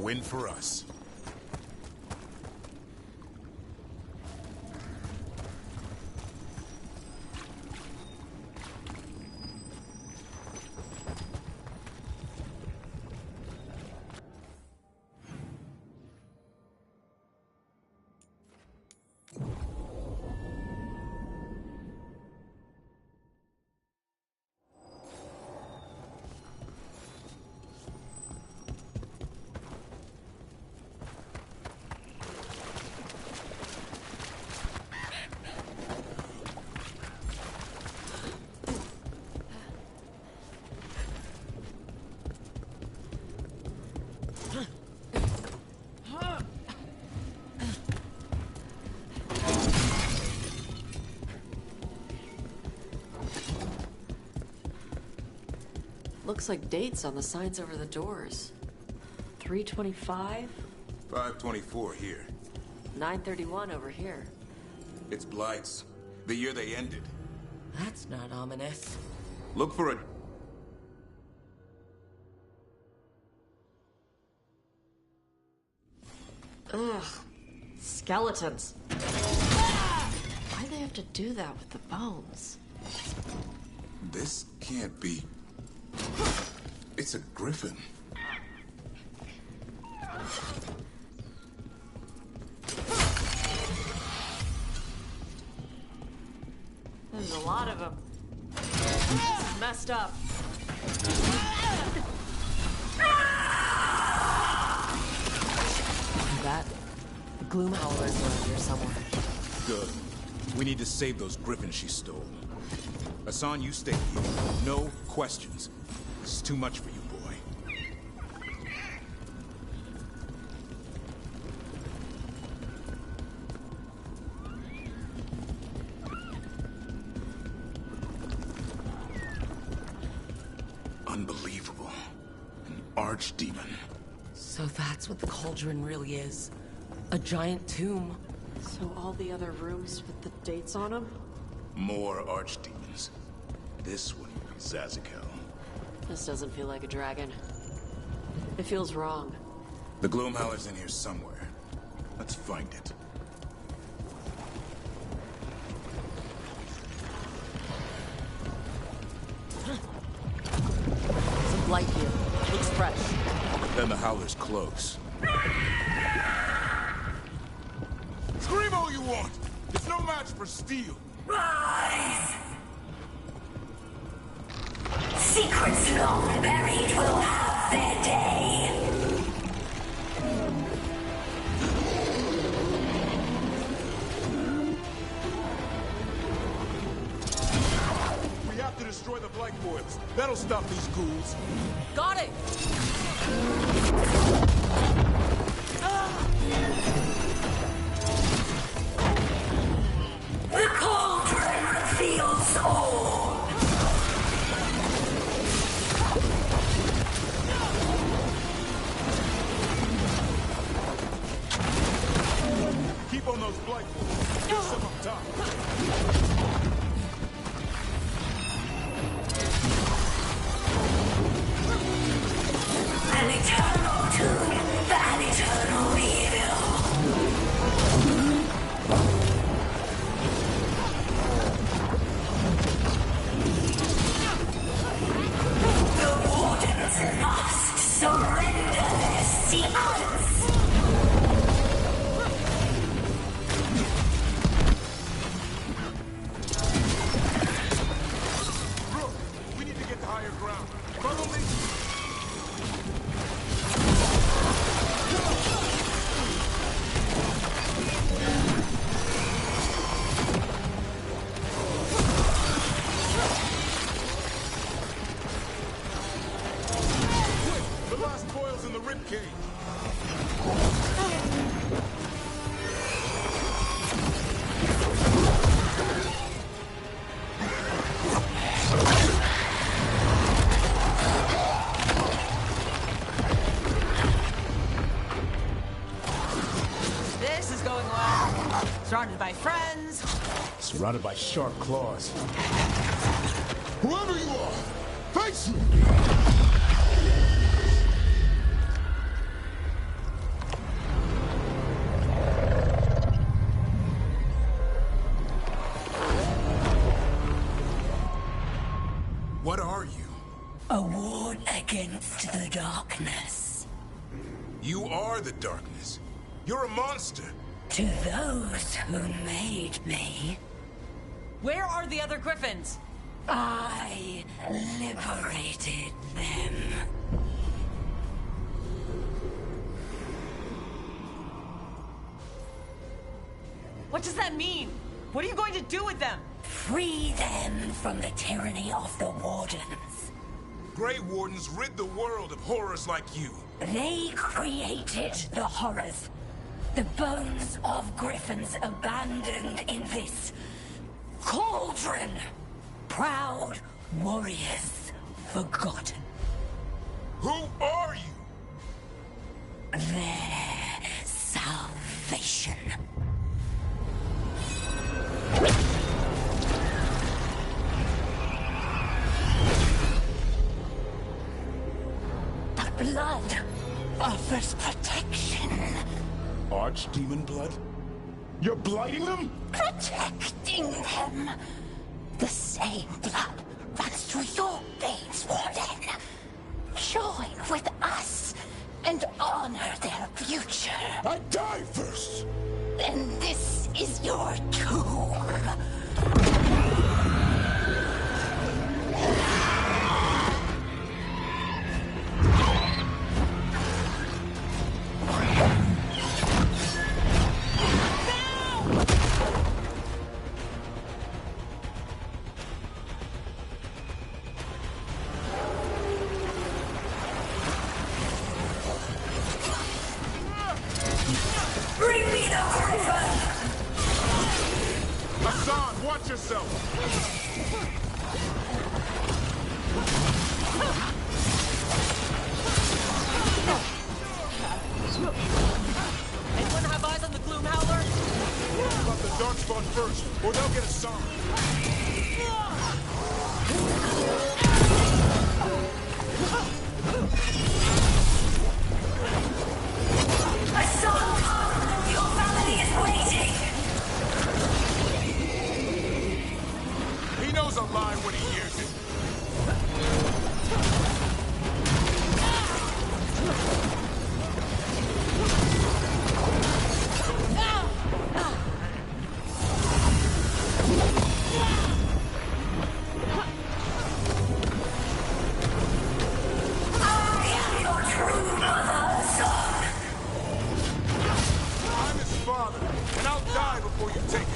win for us. Looks like dates on the signs over the doors. 325? 524 here. 931 over here. It's Blight's. The year they ended. That's not ominous. Look for a... Ugh. Skeletons. Why'd they have to do that with the bones? This can't be... It's a griffin. There's a lot of them. This is messed up. That the gloom howlers are around here somewhere. Good. We need to save those griffins she stole. Hassan, you stay here. No questions. This is too much for you, boy. Unbelievable. An archdemon. So that's what the cauldron really is. A giant tomb. So all the other rooms with the dates on them? More archdemons. This one, Zazikel. This doesn't feel like a dragon. It feels wrong. The Gloomhowler's in here somewhere. Let's find it. Some blight here. Looks fresh. Then the Howler's close. Scream all you want! It's no match for steel! Rise! Secrets long buried will have their day. We have to destroy the Blight Boils. That'll stop these ghouls. Got it! The cauldron reveals all. Keep on those Blight Boils. Get some up top. An eternal tune, an eternal evil. The wardens must surrender their secrets. Brooke, we need to get to higher ground. Follow me. The last boil's in the ribcage. This is going well. Surrounded by friends. Surrounded by sharp claws. Whoever you are, face me! against the darkness. You are the darkness. You're a monster. To those who made me, Where are the other Griffins? I liberated them. What does that mean? What are you going to do with them? Free them from the tyranny of the Wardens. Grey Wardens rid the world of horrors like you. They created the horrors. The bones of Griffins abandoned in this cauldron. Proud warriors forgotten. Who are you? Their salvation. The blood offers protection. Archdemon blood? You're blighting them? Protecting them. The same blood runs through your veins, Warden. Join with us and honor their future. I die first! Then this is your tomb. Bring me the Griffin! Hassan, watch yourself! Anyone have eyes on the Gloom Howler? Let the Darkspawn first, or they'll get Hassan. Hassan! Your family is waiting! He knows a lie when he hears it. I am your true mother, son! I'm his father, and I'll die before you take it.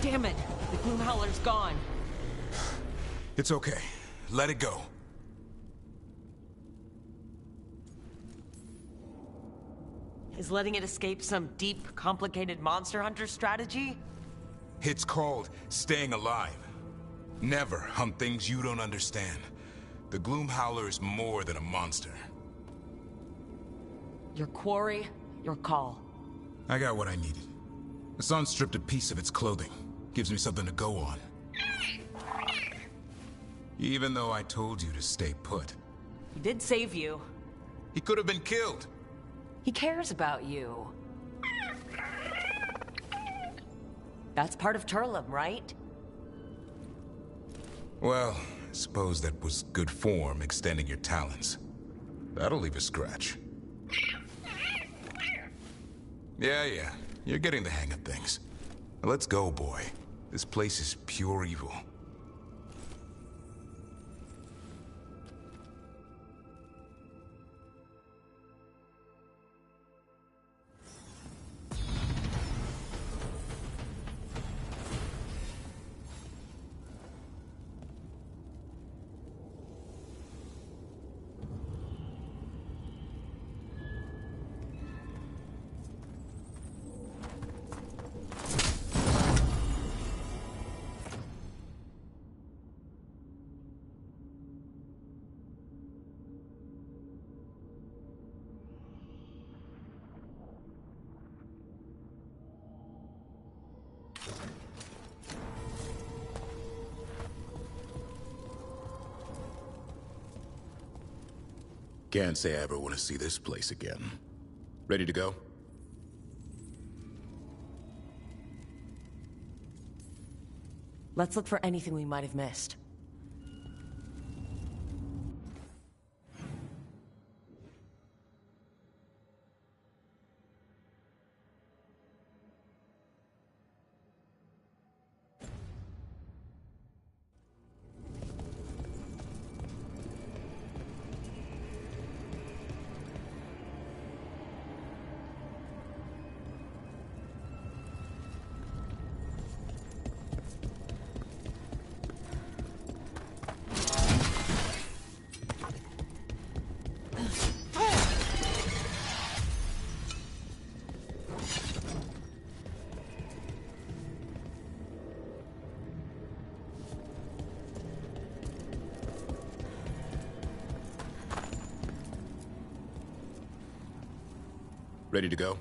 Damn it! The Gloom Howler's gone. It's okay. Let it go. Is letting it escape some deep, complicated monster hunter strategy? It's called staying alive. Never hunt things you don't understand. The Gloom Howler is more than a monster. Your quarry, your call. I got what I needed. Hassan stripped a piece of its clothing. Gives me something to go on. Even though I told you to stay put. He did save you. He could have been killed. He cares about you. That's part of Turlum, right? Well, I suppose that was good form, extending your talons. That'll leave a scratch. Yeah, you're getting the hang of things. Now let's go, boy. This place is pure evil. Can't say I ever want to see this place again. Ready to go? Let's look for anything we might have missed. Ready to go?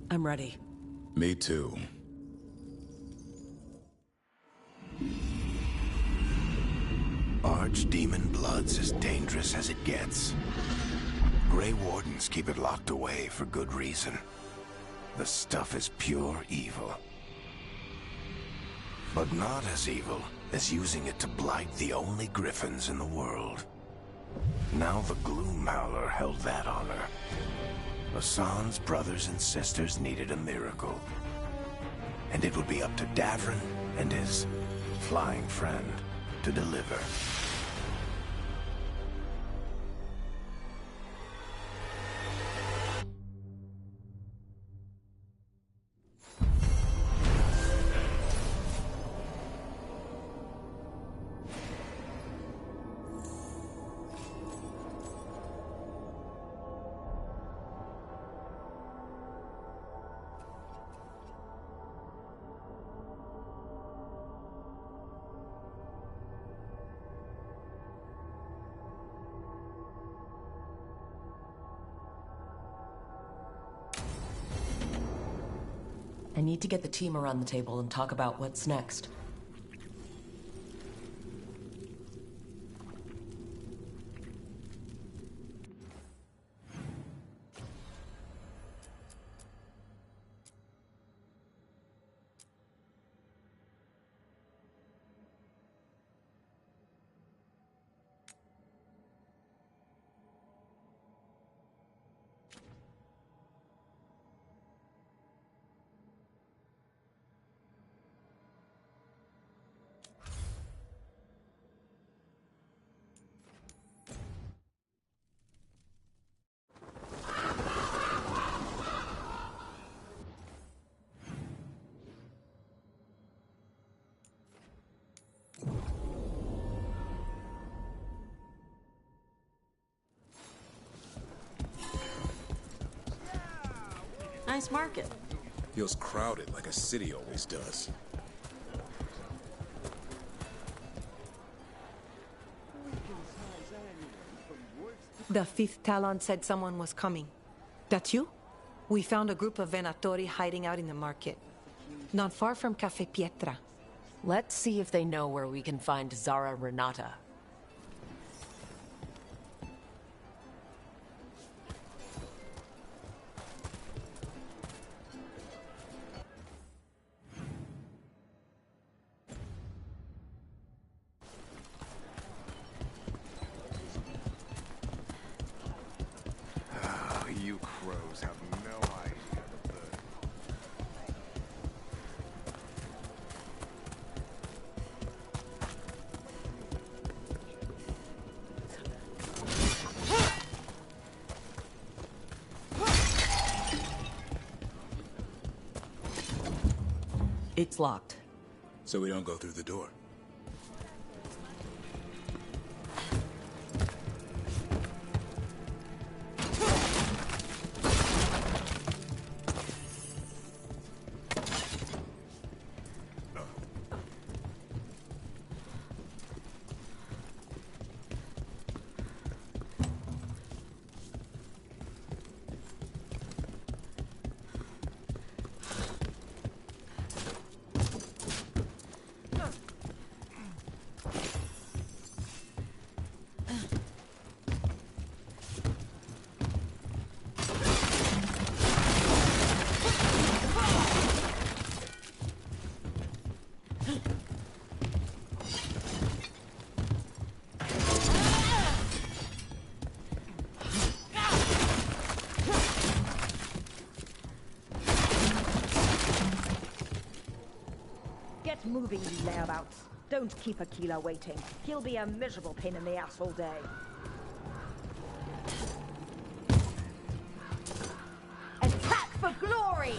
I'm ready. Me too. Archdemon blood's as dangerous as it gets. Grey Wardens keep it locked away for good reason. The stuff is pure evil. But not as evil as using it to blight the only griffins in the world. Now the Gloom Howler held that honor. Hassan's brothers and sisters needed a miracle. And it would be up to Davrin and his flying friend to deliver. I need to get the team around the table and talk about what's next. nice market. Feels crowded like a city always does. The Fifth Talon said someone was coming. That you? We found a group of Venatori hiding out in the market. Not far from Cafe Pietra. Let's see if they know where we can find Zara Renata. You crows have no idea the bird. It's locked. So we don't go through the door. Get moving, you layabouts. Don't keep Aquila waiting. He'll be a miserable pain in the ass all day. Attack for glory!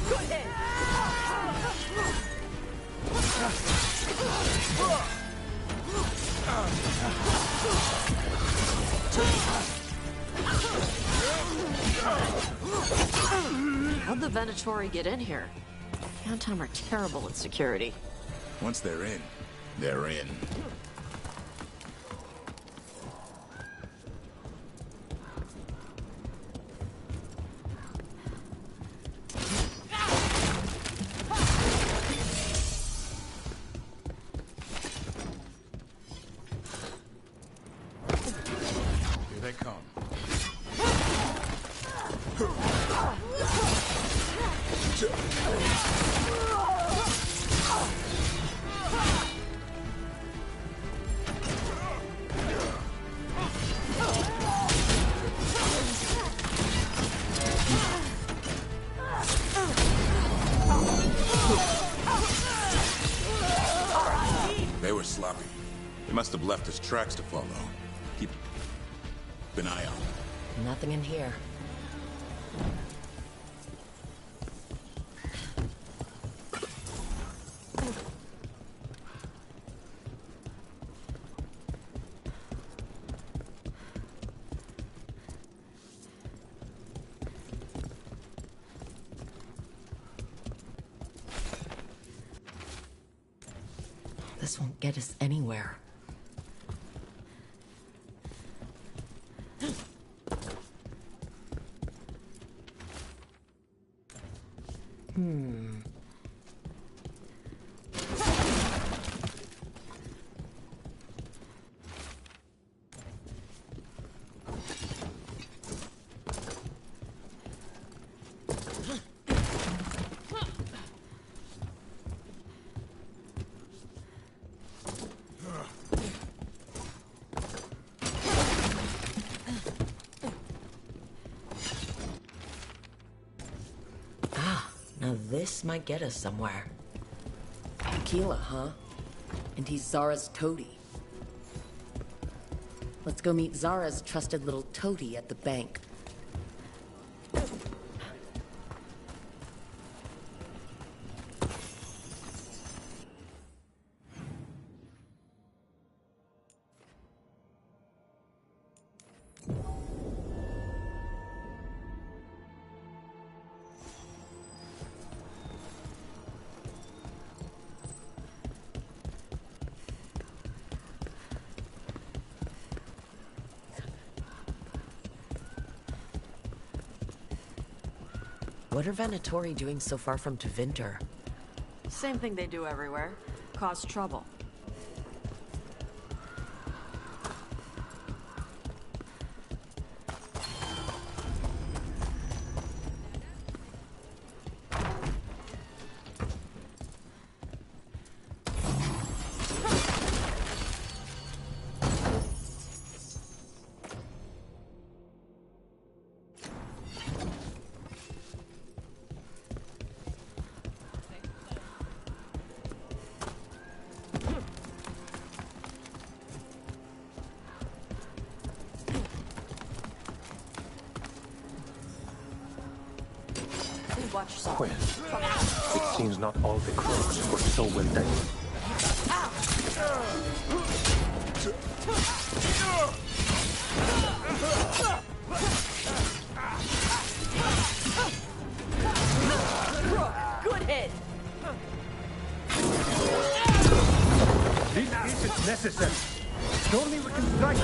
Good hit! How'd the Venatori get in here? Phantom are terrible at security. Once they're in, they're in. Here they come. They were sloppy. They must have left us tracks to follow. Keep an eye out. Nothing in here. This won't get us anywhere. Now this might get us somewhere. Aquila, huh? And he's Zara's toady. Let's go meet Zara's trusted little toady at the bank. What are Venatori doing so far from Tevinter? Same thing they do everywhere. Cause trouble. Watch some. Quinn, it seems not all the crows were so well done. Good hit! This isn't necessary. Surely we can strike.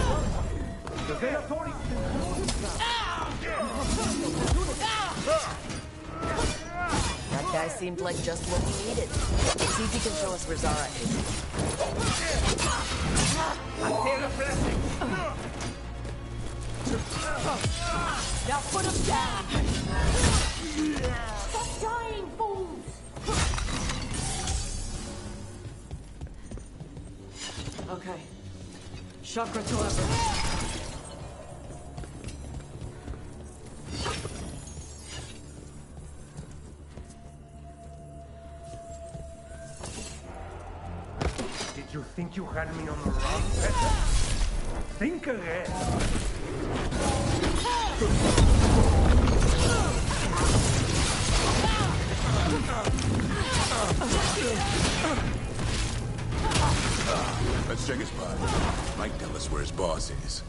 The Venatori... That guy seemed like just what we needed. See if he can show us where Zara is. I feel a blessing. Now put him down! Stop dying, fools! Okay. Chakra to everyone. You think you had me on the run, Peter? Think again. Let's check his body. Might tell us where his boss is.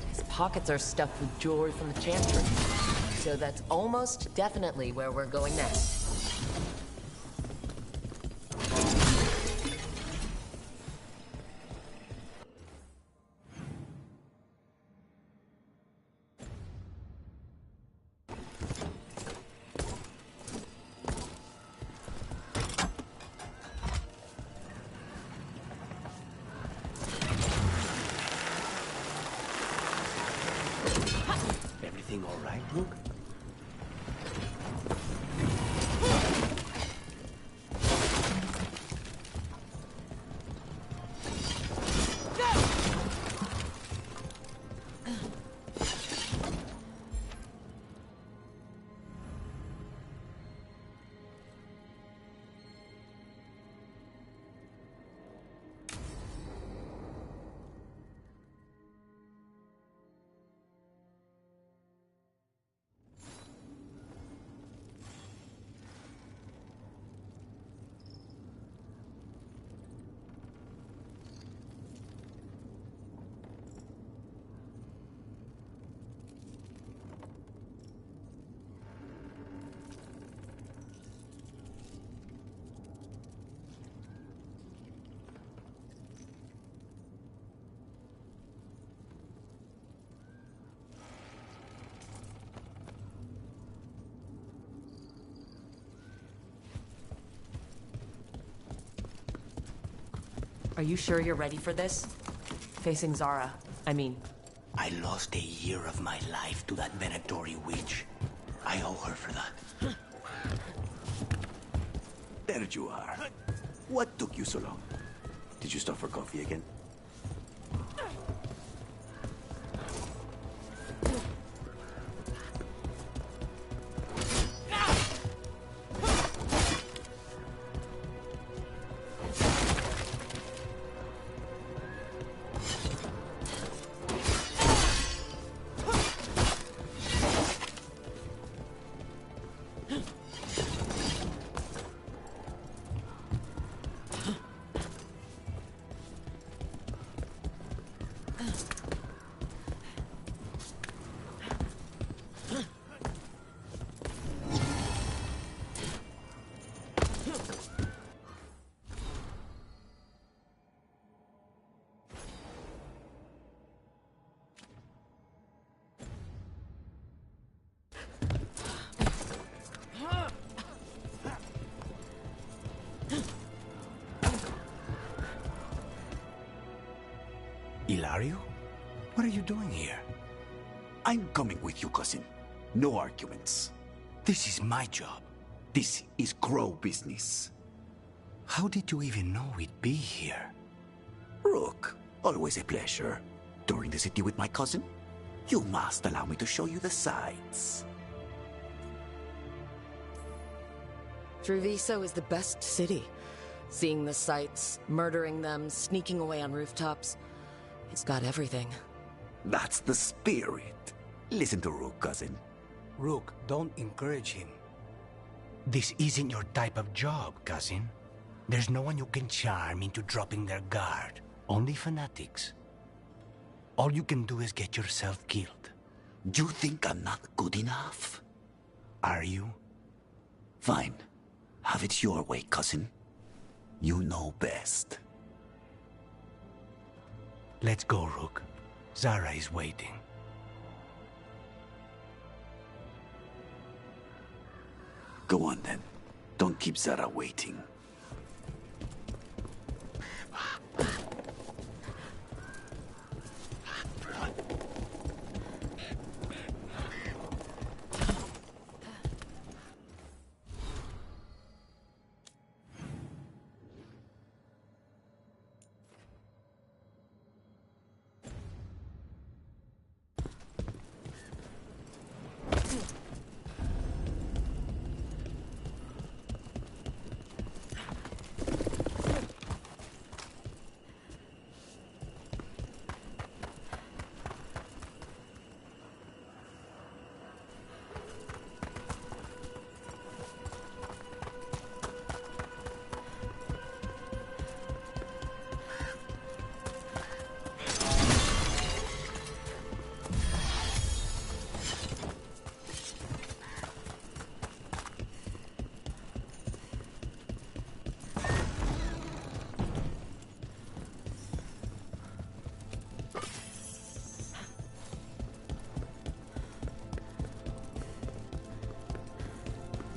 His pockets are stuffed with jewelry from the Chantry. So that's almost definitely where we're going next. Everything all right, Luke? Are you sure you're ready for this? Facing Zara, I mean. I lost a year of my life to that Venatori witch. I owe her for that. There you are. What took you so long? Did you stop for coffee again? you? What are you doing here? I'm coming with you, cousin. No arguments. This is my job. This is Crow business. How did you even know we'd be here? Rook, always a pleasure. Touring the city with my cousin? You must allow me to show you the sights. Treviso is the best city. Seeing the sights, murdering them, sneaking away on rooftops. It's got everything. That's the spirit. Listen to Rook, cousin. Rook, don't encourage him. This isn't your type of job, cousin. There's no one you can charm into dropping their guard. Only fanatics. All you can do is get yourself killed. You think I'm not good enough? Are you? Fine. Have it your way, cousin. You know best. Let's go, Rook. Zara is waiting. Go on, then. Don't keep Zara waiting.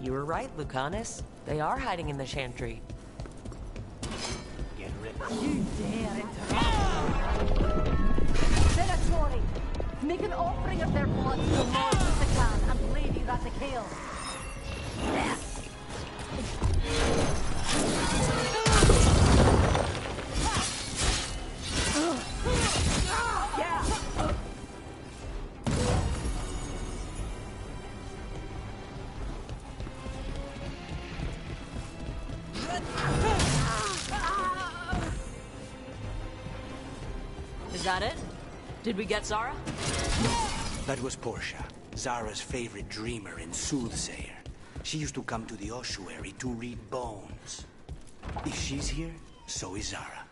You were right, Lucanus. They are hiding in the Chantry. Get ready. You dare interrupt! Venatori! Make an offering of their blood to the Lord of the Clan and Lady Ratakale. Is that it? Did we get Zara? That was Portia, Zara's favorite dreamer and soothsayer. She used to come to the ossuary to read bones. If she's here, so is Zara.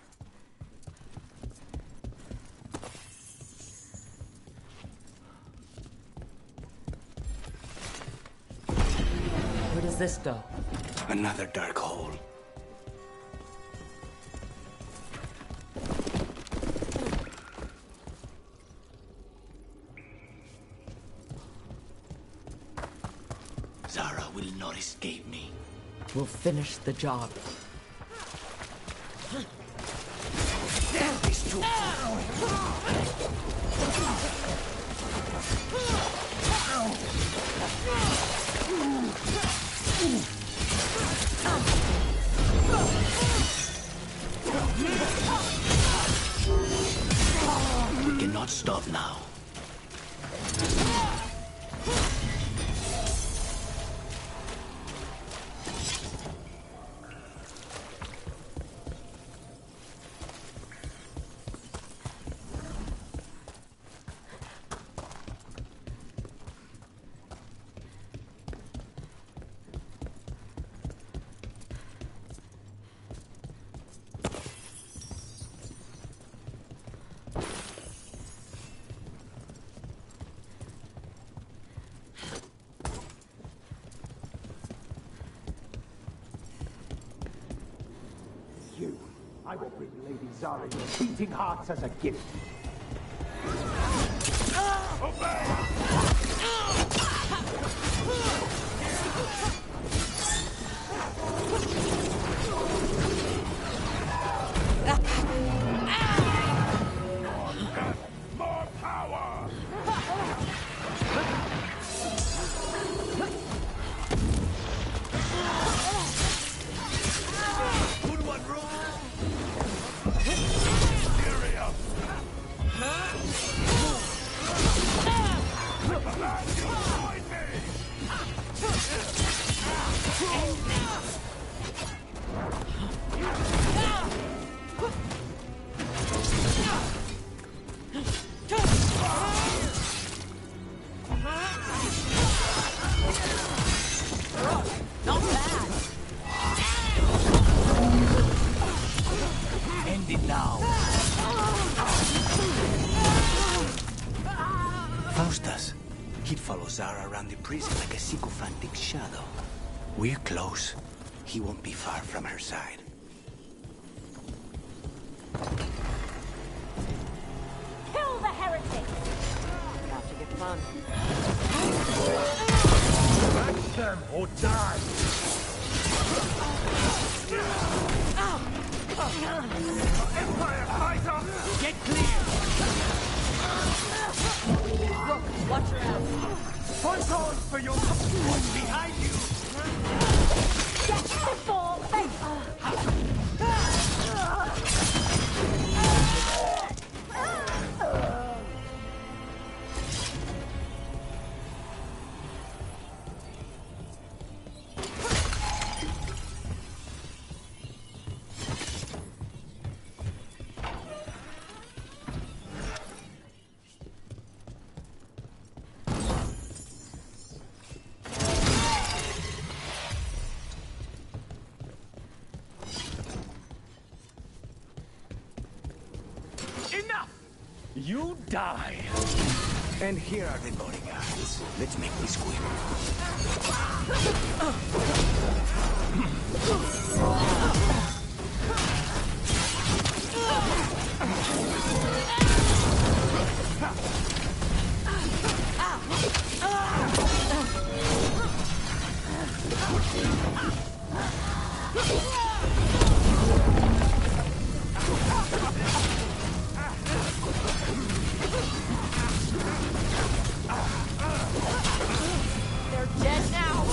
Where does this go? Another dark hole. Zara will not escape me. We'll finish the job. Damn these two! We cannot stop now. I will bring Lady Zara your beating hearts as a gift. the prison like a sycophantic shadow. We're close. He won't be far from her side. Kill the heretic! About to get fun. Match them or die! Empire fighter! Get clear! Rook, watch your ass. Fight on for your... Behind you! Get before they... You die! And here are the bodyguards. Let's make this quick. They're dead now!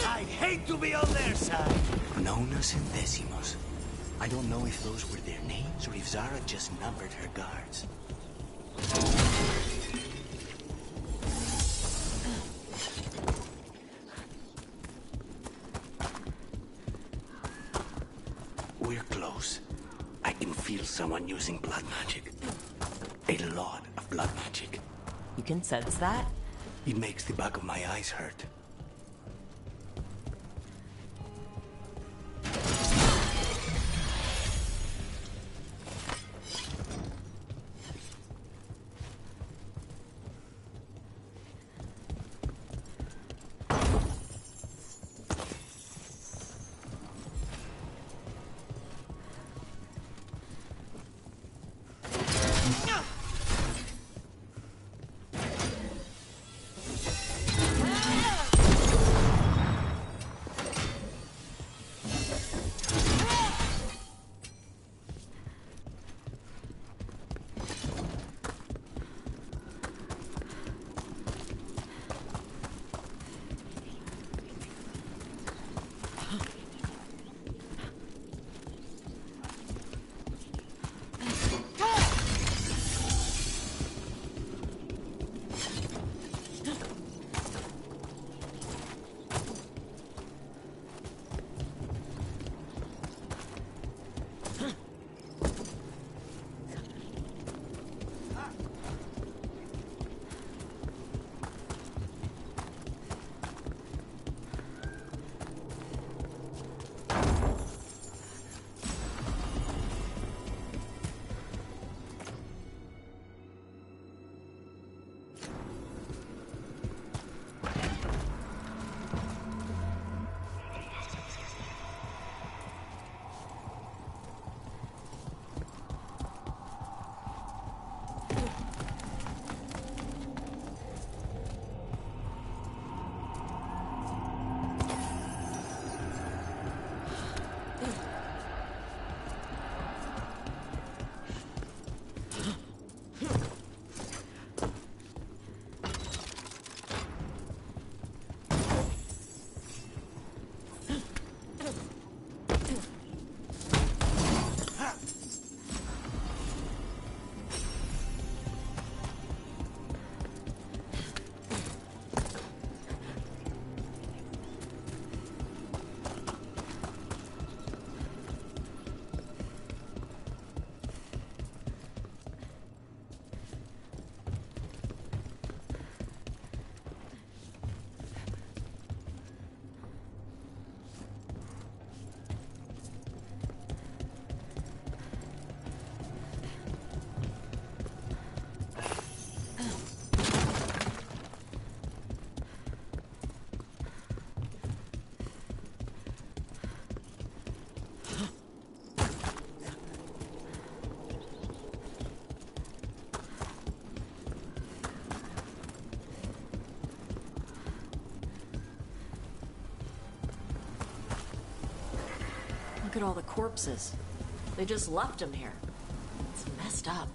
I'd hate to be on their side. Nonas and Decimos. I don't know if those were their names or if Zara just numbered her guards. We're close. I can feel someone using blood magic. A lot of blood magic. You can sense that? It makes the back of my eyes hurt. Look at all the corpses. They just left him here. It's messed up.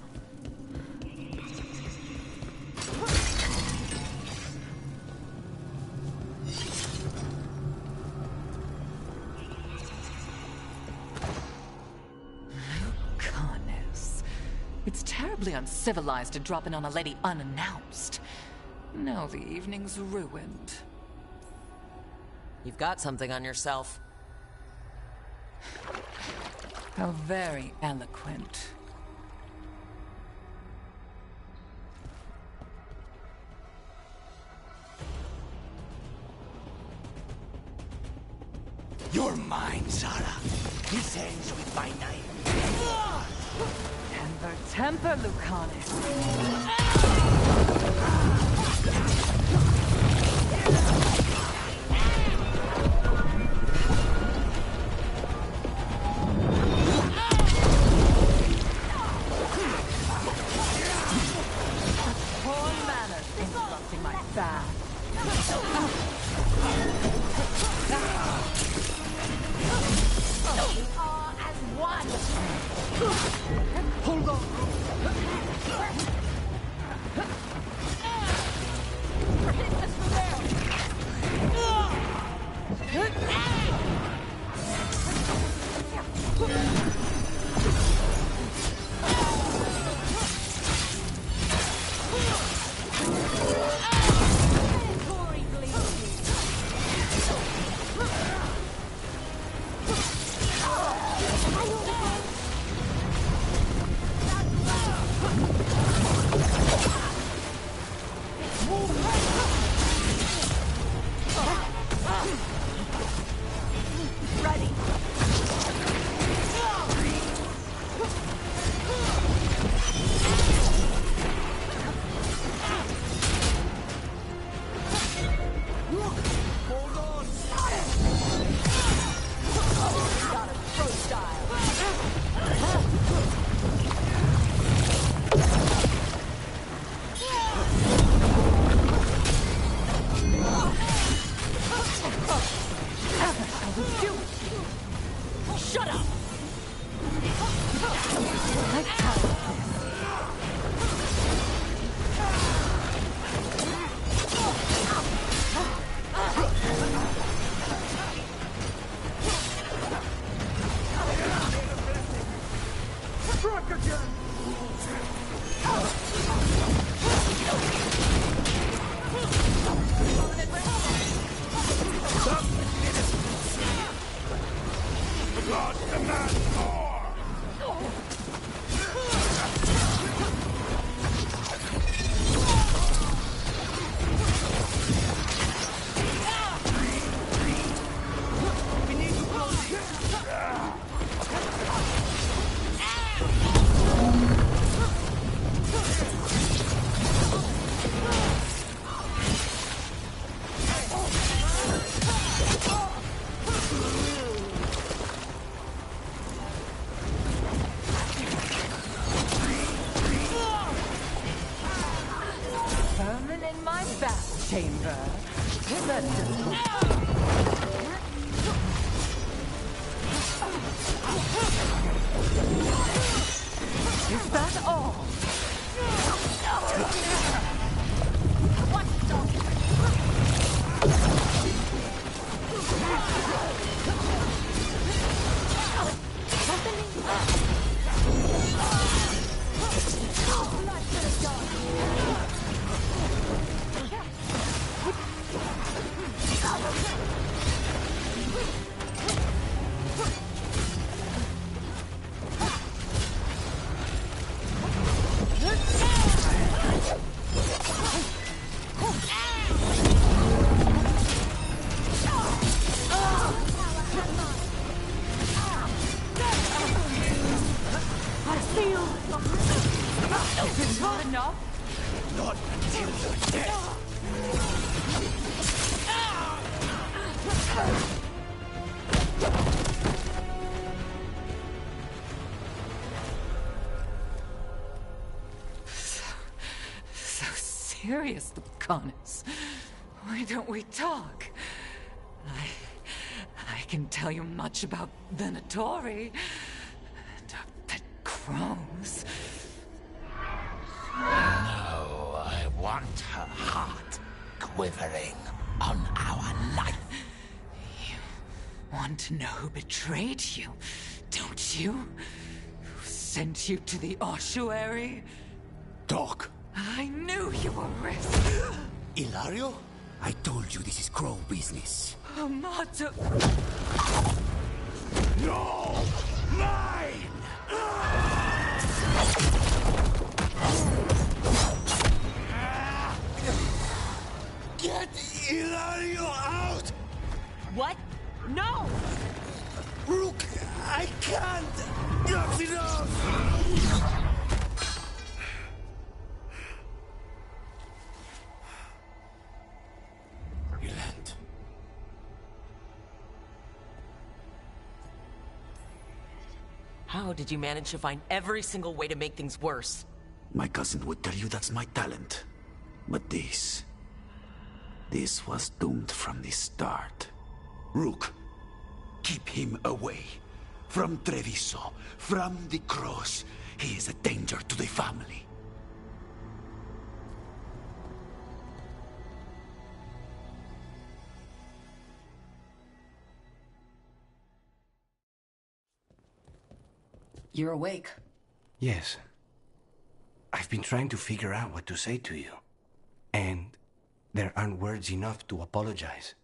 Lucanus. It's terribly uncivilized to drop in on a lady unannounced. Now the evening's ruined. You've got something on yourself. How very eloquent. You're mine, Zara. This ends with my knife. Temper, Lucanus. Poor manners interrupting my fast. We are as one. Hold on. chamber. Is that all? Serious, Lucanus. Why don't we talk? I can tell you much about Venatori. The crows. No, I want her heart quivering on our life. You want to know who betrayed you, don't you? Who sent you to the ossuary? Doc. I knew you were risk. Ilario? I told you this is crow business. Amato. No! Mine! Get Ilario out! What? No! Rook, I can't! Not enough! Yolande. How did you manage to find every single way to make things worse? My cousin would tell you that's my talent. But this was doomed from the start. Rook, keep him away. From Treviso, from the cross. He is a danger to the family. You're awake. Yes. I've been trying to figure out what to say to you. And there aren't words enough to apologize.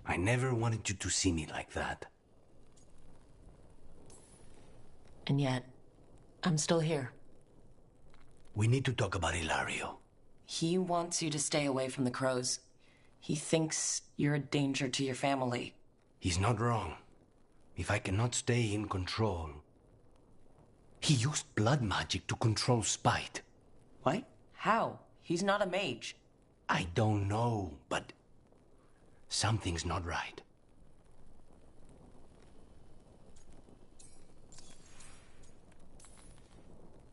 I never wanted you to see me like that. And yet, I'm still here. We need to talk about Ilario. He wants you to stay away from the crows. He thinks you're a danger to your family. He's not wrong. If I cannot stay in control... He used blood magic to control Spite. What? How? He's not a mage. I don't know, but... something's not right.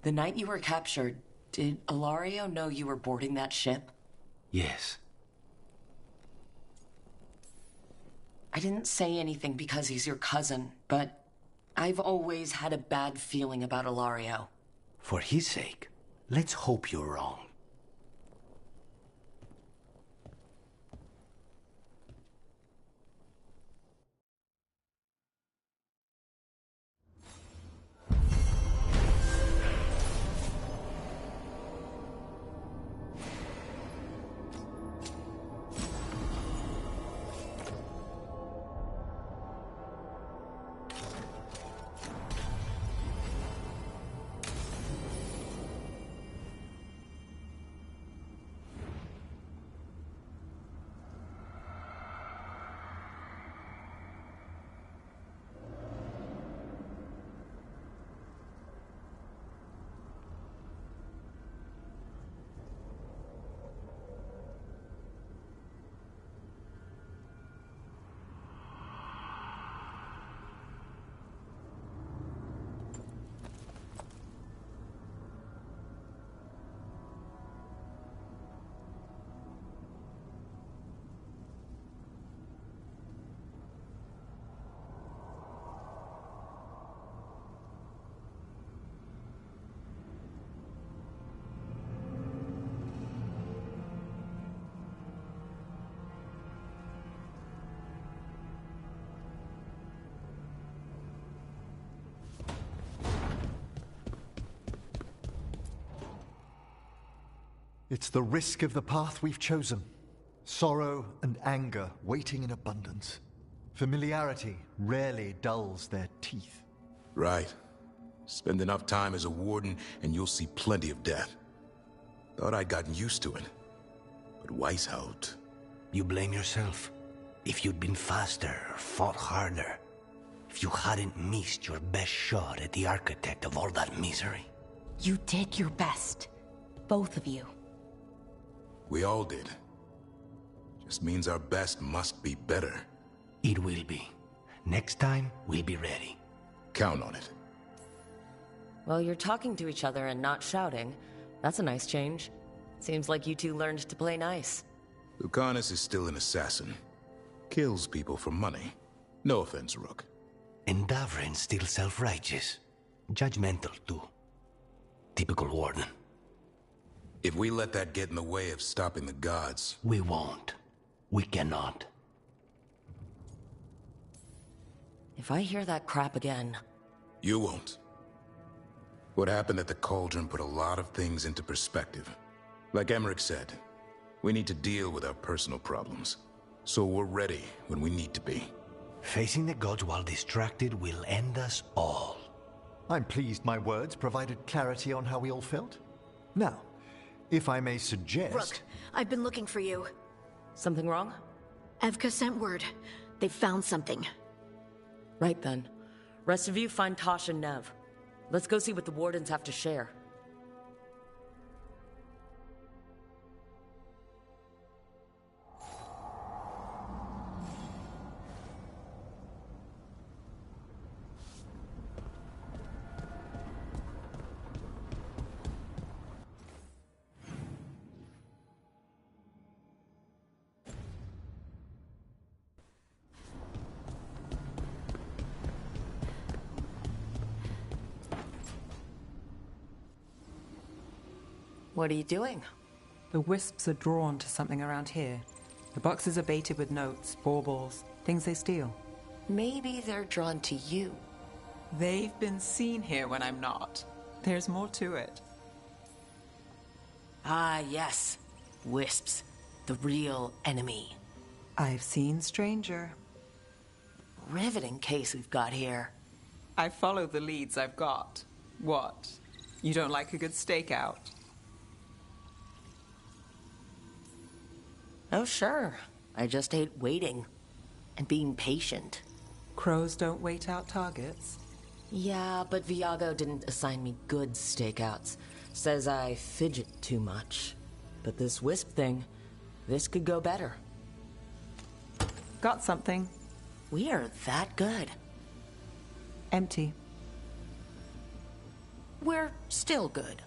The night you were captured, did Ilario know you were boarding that ship? Yes. I didn't say anything because he's your cousin, but I've always had a bad feeling about Ilario. For his sake, let's hope you're wrong. It's the risk of the path we've chosen. Sorrow and anger waiting in abundance. Familiarity rarely dulls their teeth. Right. Spend enough time as a warden and you'll see plenty of death. Thought I'd gotten used to it. But Weishaupt... You blame yourself. If you'd been faster or fought harder. If you hadn't missed your best shot at the architect of all that misery. You did your best. Both of you. We all did. Just means our best must be better. It will be. Next time, we'll be ready. Count on it. Well, you're talking to each other and not shouting. That's a nice change. Seems like you two learned to play nice. Lucanus is still an assassin. Kills people for money. No offense, Rook. And Davrin's still self-righteous. Judgmental, too. Typical Warden. If we let that get in the way of stopping the gods... We won't. We cannot. If I hear that crap again... You won't. What happened at the Cauldron put a lot of things into perspective. Like Emmerich said, we need to deal with our personal problems. So we're ready when we need to be. Facing the gods while distracted will end us all. I'm pleased my words provided clarity on how we all felt. Now, if I may suggest... Rook, I've been looking for you. Something wrong? Evka sent word. They've found something. Right then. Rest of you find Tosh and Nev. Let's go see what the Wardens have to share. What are you doing? The wisps are drawn to something around here. The boxes are baited with notes, baubles, things they steal. Maybe they're drawn to you. They've been seen here when I'm not. There's more to it. Ah, yes. Wisps. The real enemy. I've seen stranger. Riveting case we've got here. I follow the leads I've got. What? You don't like a good stakeout? Oh, sure. I just hate waiting. And being patient. Crows don't wait out targets? Yeah, but Viago didn't assign me good stakeouts. Says I fidget too much. But this wisp thing, this could go better. Got something. We are that good. Empty. We're still good.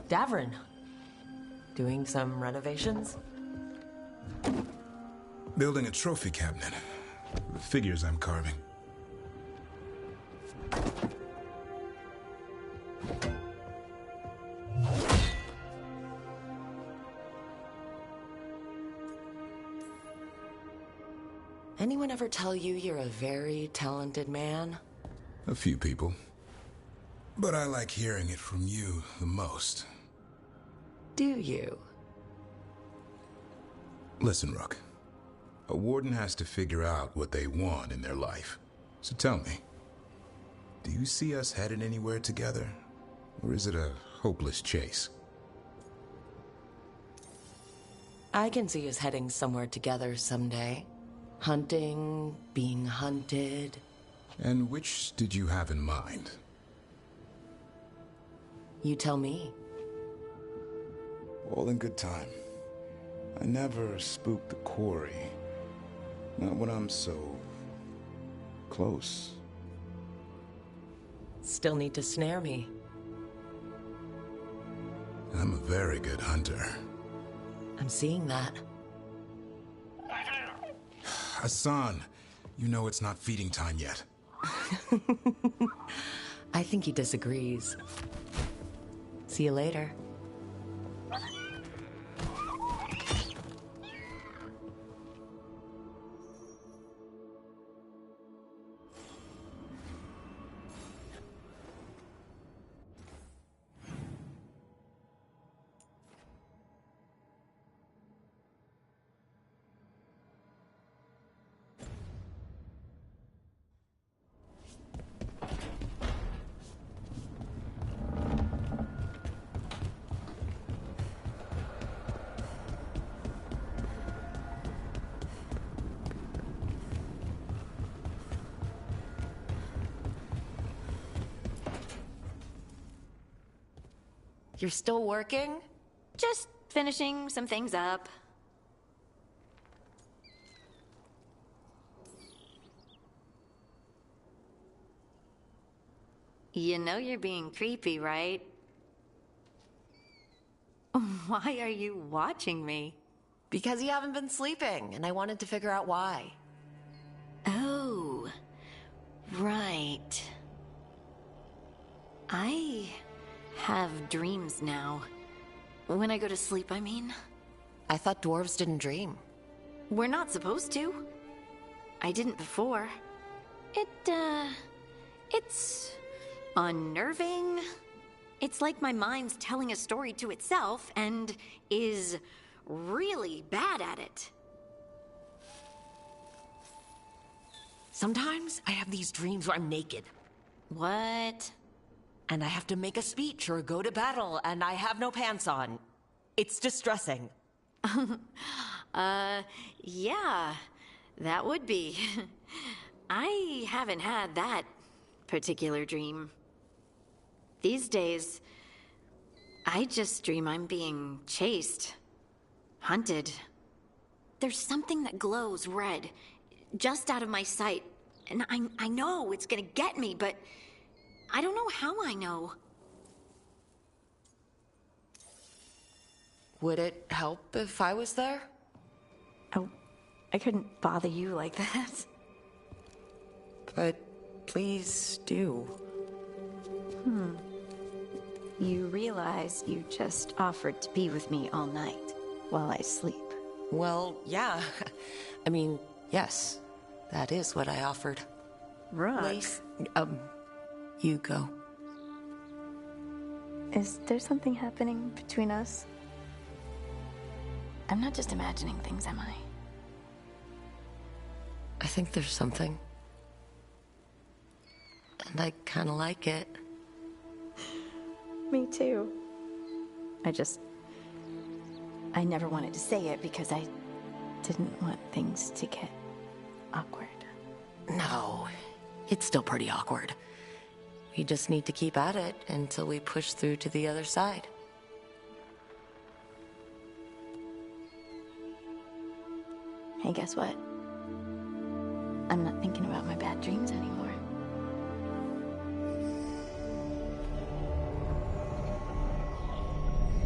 Davrin. Doing some renovations? Building a trophy cabinet. The figures I'm carving. Anyone ever tell you you're a very talented man? A few people. But I like hearing it from you the most. Do you? Listen, Rook. A warden has to figure out what they want in their life. So tell me, do you see us headed anywhere together? Or is it a hopeless chase? I can see us heading somewhere together someday. Hunting, being hunted. And which did you have in mind? You tell me. All in good time. I never spook the quarry. Not when I'm so... close. Still need to snare me. I'm a very good hunter. I'm seeing that. Hassan, you know it's not feeding time yet. I think he disagrees. See you later. You're still working? Just finishing some things up. You know you're being creepy, right? Why are you watching me? Because you haven't been sleeping, and I wanted to figure out why. Oh, right. I have dreams now. When I go to sleep, I mean. I thought dwarves didn't dream. We're not supposed to. I didn't before. It's unnerving. It's like my mind's telling a story to itself and is really bad at it. Sometimes I have these dreams where I'm naked. What? And I have to make a speech or go to battle, and I have no pants on. It's distressing. Yeah, that would be. I haven't had that particular dream. These days, I just dream I'm being chased, hunted. There's something that glows red, just out of my sight, and I know it's gonna get me, but I don't know how I know. Would it help if I was there? Oh, I couldn't bother you like that. But please do. You realize you just offered to be with me all night while I sleep. Well, yeah. I mean, yes. That is what I offered. Right. Lace, you go. Is there something happening between us? I'm not just imagining things, am I? I think there's something. And I kinda like it. Me too. I never wanted to say it because I didn't want things to get awkward. No, it's still pretty awkward. We just need to keep at it until we push through to the other side. Hey, guess what? I'm not thinking about my bad dreams anymore.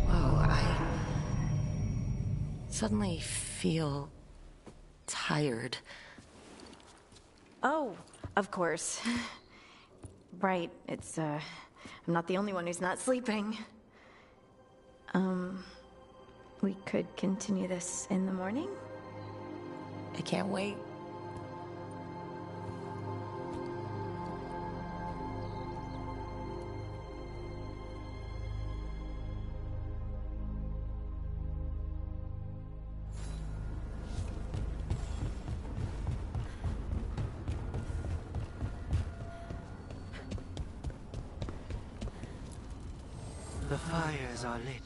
Whoa, I suddenly feel tired. Oh, of course. Right, I'm not the only one who's not sleeping. We could continue this in the morning? I can't wait. The fires are lit.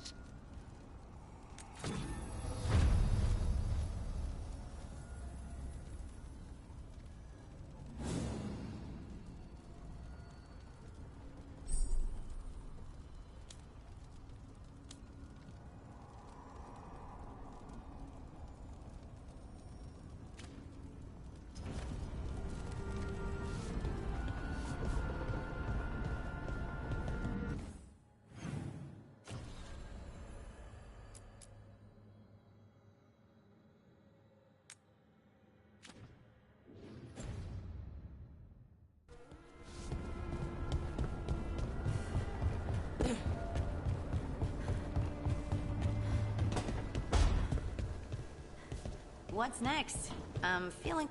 What's next? I'm feeling...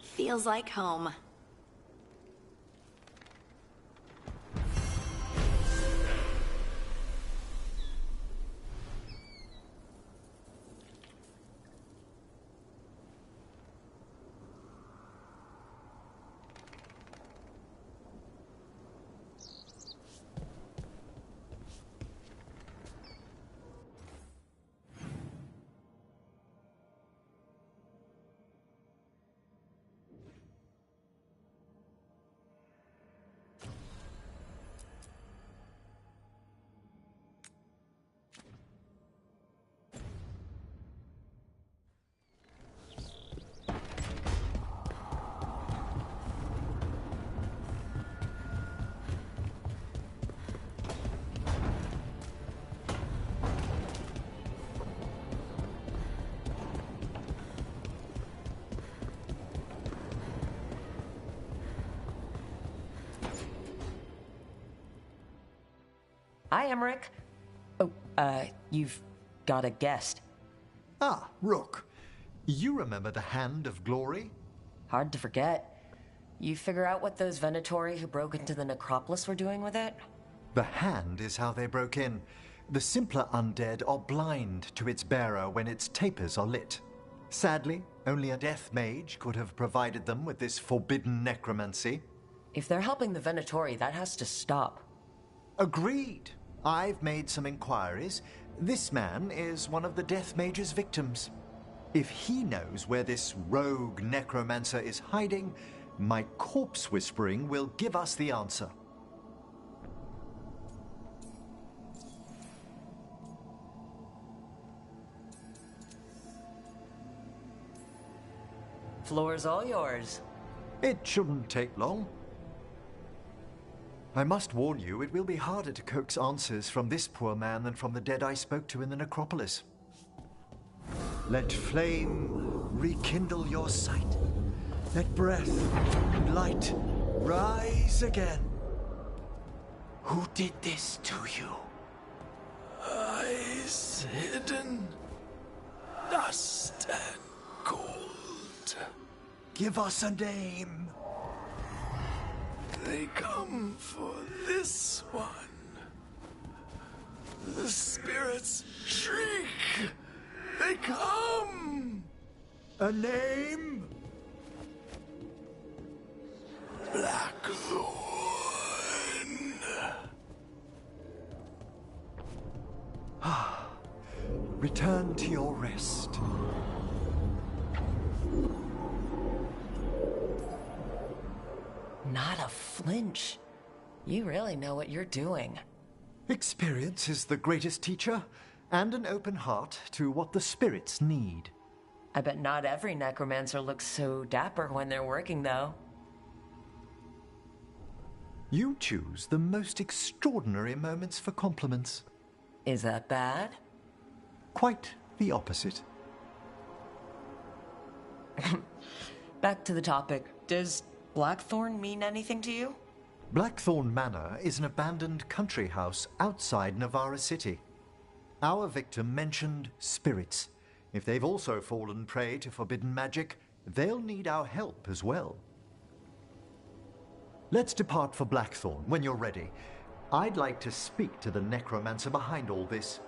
Feels like home. Hi, Emmerich. Oh, you've got a guest. Ah, Rook. You remember the Hand of Glory? Hard to forget. You figure out what those Venatori who broke into the necropolis were doing with it? The Hand is how they broke in. The simpler undead are blind to its bearer when its tapers are lit. Sadly, only a death mage could have provided them with this forbidden necromancy. If they're helping the Venatori, that has to stop. Agreed. I've made some inquiries. This man is one of the death mage's victims. If he knows where this rogue necromancer is hiding, my corpse whispering will give us the answer. Floor's all yours. It shouldn't take long. I must warn you, it will be harder to coax answers from this poor man than from the dead I spoke to in the necropolis. Let flame rekindle your sight. Let breath and light rise again. Who did this to you? Eyes hidden, dust and gold. Give us a name. They come for this one. The spirits shriek. They come. A name? Blackthorn. Return to your rest. Not a flinch. You really know what you're doing. Experience is the greatest teacher, and an open heart to what the spirits need. I bet not every necromancer looks so dapper when they're working, though. You choose the most extraordinary moments for compliments. Is that bad? Quite the opposite. Back to the topic. Does Blackthorn mean anything to you? Blackthorn Manor is an abandoned country house outside Navarra City. Our victim mentioned spirits. If they've also fallen prey to forbidden magic, they'll need our help as well. Let's depart for Blackthorn when you're ready. I'd like to speak to the necromancer behind all this.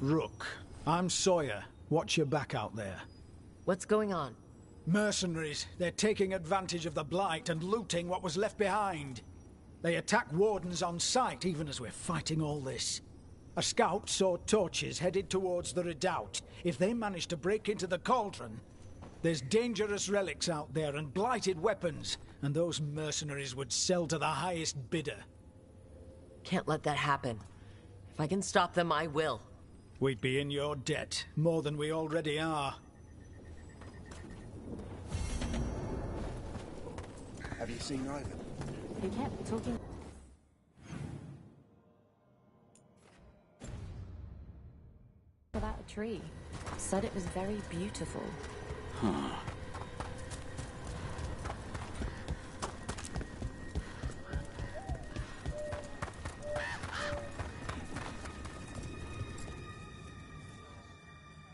Rook, I'm Sawyer. Watch your back out there. What's going on? Mercenaries. They're taking advantage of the Blight and looting what was left behind. They attack wardens on sight, even as we're fighting all this. A scout saw torches headed towards the redoubt. If they manage to break into the cauldron, there's dangerous relics out there and blighted weapons, and those mercenaries would sell to the highest bidder. Can't let that happen. If I can stop them, I will. We'd be in your debt, more than we already are. Have you seen Ivan? He kept talking. About a tree. Said it was very beautiful. Huh.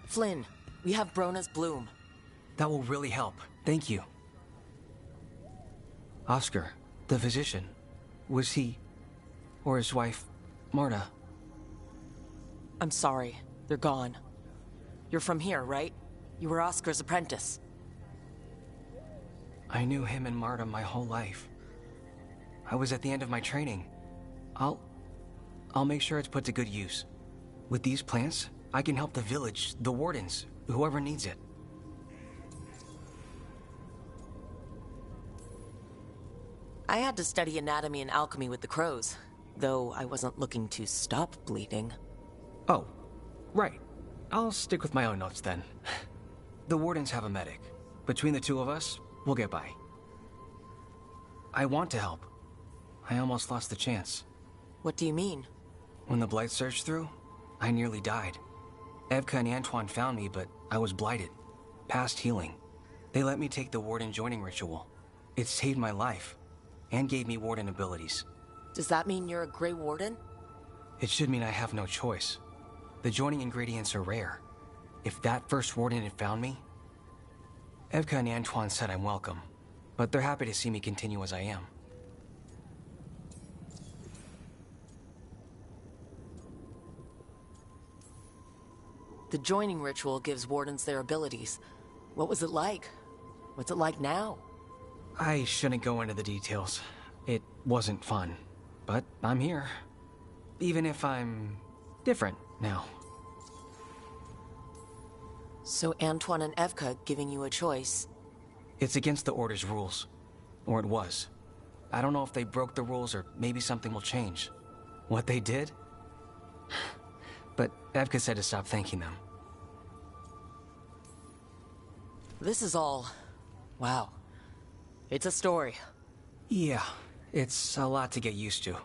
Flynn, we have Brona's bloom. That will really help. Thank you. Oscar, the physician, was he... or his wife, Marta? I'm sorry. They're gone. You're from here, right? You were Oscar's apprentice. I knew him and Marta my whole life. I was at the end of my training. I'll make sure it's put to good use. With these plants, I can help the village, the wardens, whoever needs it. I had to study anatomy and alchemy with the crows, though I wasn't looking to stop bleeding. Oh, right. I'll stick with my own notes then. The wardens have a medic. Between the two of us, we'll get by. I want to help. I almost lost the chance. What do you mean? When the blight surged through, I nearly died. Evka and Antoine found me, but I was blighted. Past healing. They let me take the warden joining ritual. It saved my life, and gave me warden abilities. Does that mean you're a Grey Warden? It should mean I have no choice. The joining ingredients are rare. If that first warden had found me... Evka and Antoine said I'm welcome, but they're happy to see me continue as I am. The joining ritual gives wardens their abilities. What was it like? What's it like now? I shouldn't go into the details. It wasn't fun, but I'm here. Even if I'm different now. So Antoine and Evka giving you a choice? It's against the Order's rules. Or it was. I don't know if they broke the rules or maybe something will change. What they did? But Evka said to stop thanking them. This is all... wow. It's a story. Yeah, it's a lot to get used to.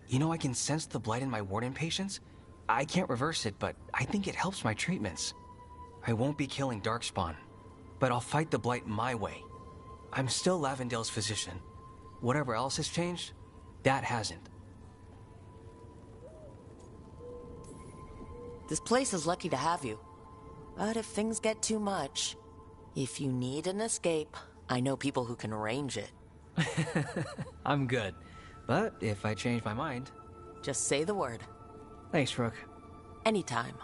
You know, I can sense the blight in my warden patients. I can't reverse it, but I think it helps my treatments. I won't be killing Darkspawn, but I'll fight the blight my way. I'm still Lavendale's physician. Whatever else has changed, that hasn't. This place is lucky to have you. But if things get too much, if you need an escape, I know people who can arrange it. I'm good. But if I change my mind... Just say the word. Thanks, Rook. Anytime.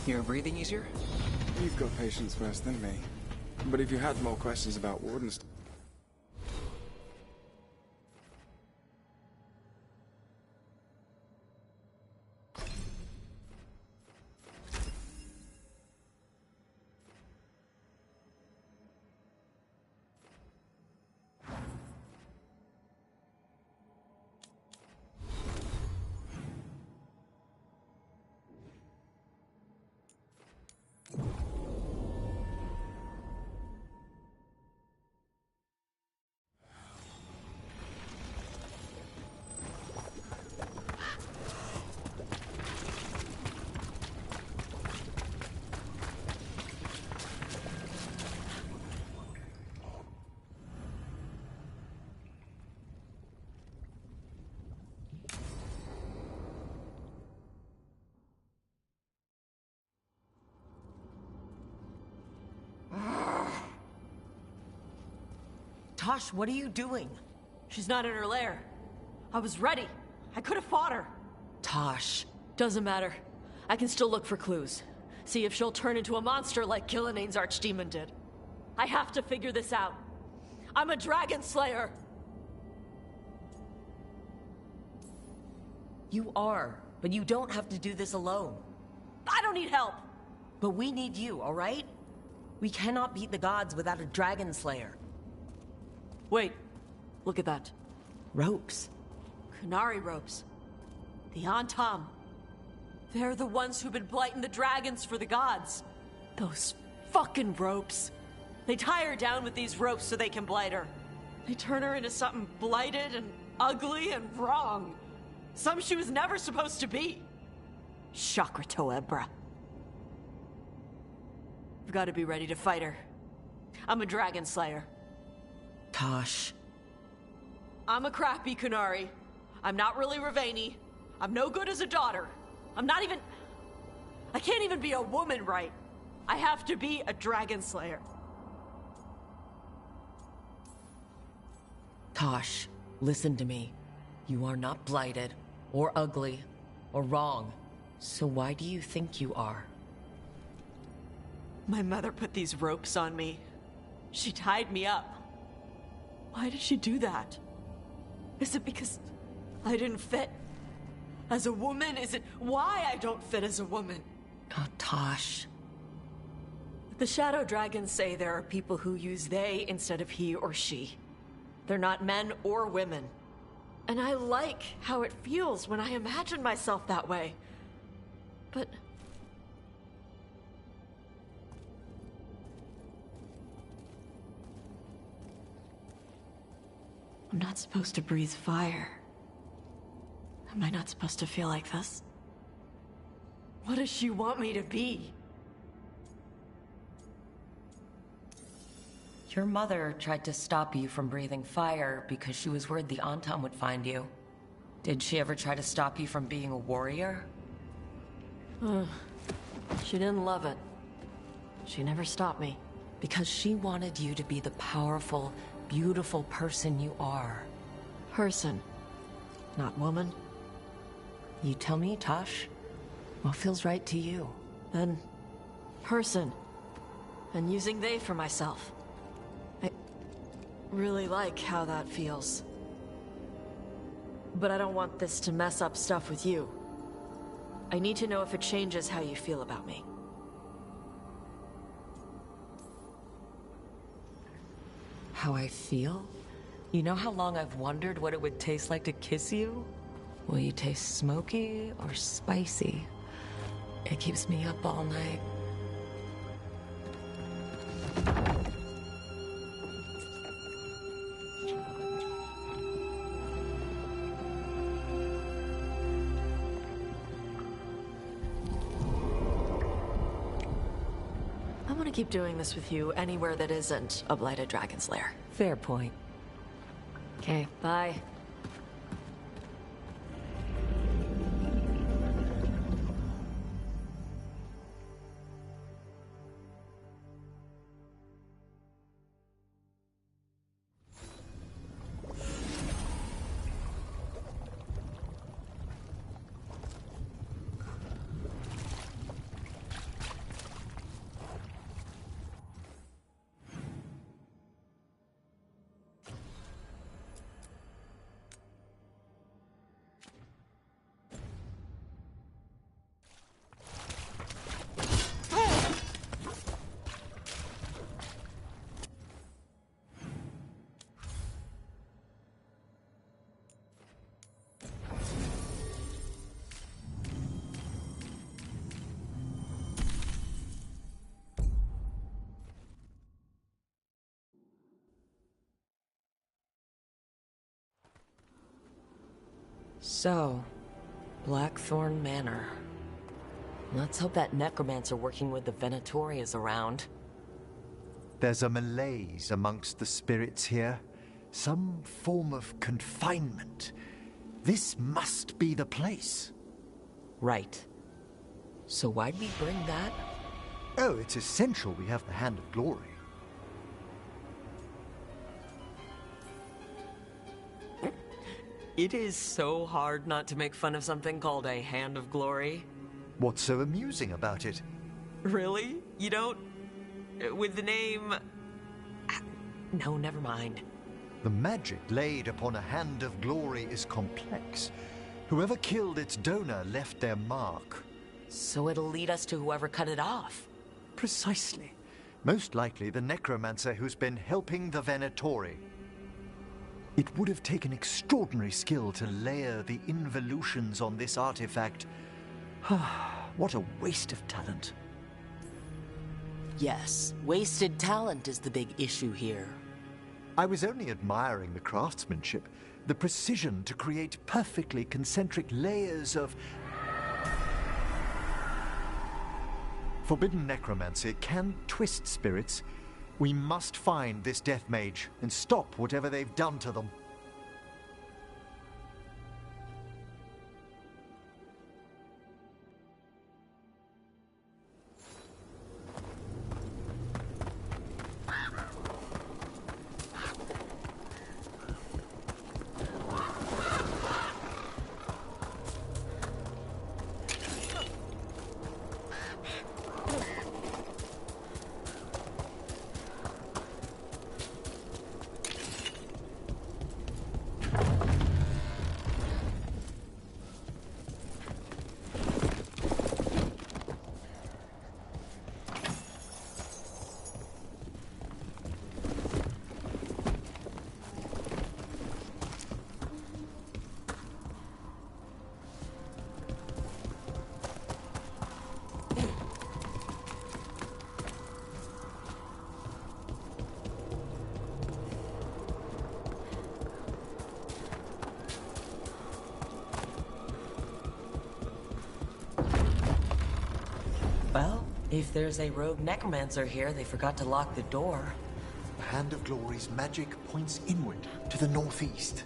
You're breathing easier? You've got patience worse than me. But if you had more questions about Warden's... Tosh, what are you doing? She's not in her lair. I was ready. I could have fought her. Tosh. Doesn't matter. I can still look for clues. See if she'll turn into a monster like Killiane's archdemon did. I have to figure this out. I'm a dragon slayer. You are, but you don't have to do this alone. I don't need help. But we need you, all right? We cannot beat the gods without a dragon slayer. Wait, look at that. Ropes. Qunari ropes. The Antam. They're the ones who've been blighting the dragons for the gods. Those fucking ropes. They tie her down with these ropes so they can blight her. They turn her into something blighted and ugly and wrong. Some she was never supposed to be. Chakra Toebra. I've got to be ready to fight her. I'm a dragon slayer. Tosh. I'm a crappy Kunari. I'm not really Ravani. I'm no good as a daughter. I'm not even... I can't even be a woman right. I have to be a dragon slayer. Tosh, listen to me. You are not blighted, or ugly, or wrong. So why do you think you are? My mother put these ropes on me. She tied me up. Why did she do that? Is it because I didn't fit as a woman? Is it why I don't fit as a woman? Oh, Tosh. The Shadow Dragons say there are people who use they instead of he or she. They're not men or women. And I like how it feels when I imagine myself that way. But... I'm not supposed to breathe fire. Am I not supposed to feel like this? What does she want me to be? Your mother tried to stop you from breathing fire because she was worried the Antam would find you. Did she ever try to stop you from being a warrior? She didn't love it. She never stopped me. Because she wanted you to be the powerful, beautiful person you are. Person, not woman. You tell me, Tosh. What feels right to you? Then, person. And using they for myself. I really like how that feels. But I don't want this to mess up stuff with you. I need to know if it changes how you feel about me. How I feel? You know how long I've wondered what it would taste like to kiss you? Will you taste smoky or spicy? It keeps me up all night. I want to keep doing this with you anywhere that isn't a Blighted Dragon's Lair. Fair point. Okay, bye. So, Blackthorn Manor. Let's hope that necromancer working with the Venatori is around. There's a malaise amongst the spirits here. Some form of confinement. This must be the place. Right. So why'd we bring that? Oh, it's essential we have the Hand of Glory. It is so hard not to make fun of something called a Hand of Glory. What's so amusing about it? Really? You don't... with the name... No, never mind. The magic laid upon a Hand of Glory is complex. Whoever killed its donor left their mark. So it'll lead us to whoever cut it off. Precisely. Most likely the necromancer who's been helping the Venatori. It would have taken extraordinary skill to layer the involutions on this artifact. What a waste of talent. Yes, wasted talent is the big issue here. I was only admiring the craftsmanship. The precision to create perfectly concentric layers of forbidden necromancy can twist spirits. We must find this death mage and stop whatever they've done to them. Well, if there's a rogue necromancer here, they forgot to lock the door. The Hand of Glory's magic points inward to the northeast.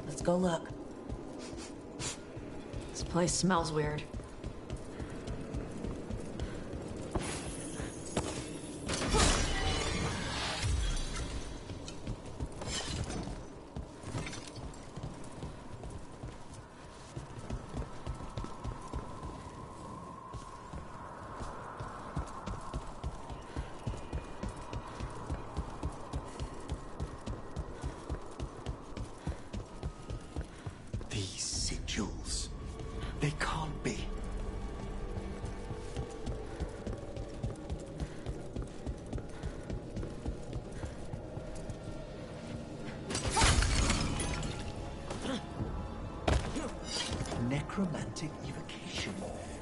Let's go look. This place smells weird. They can't be. Necromantic evocation,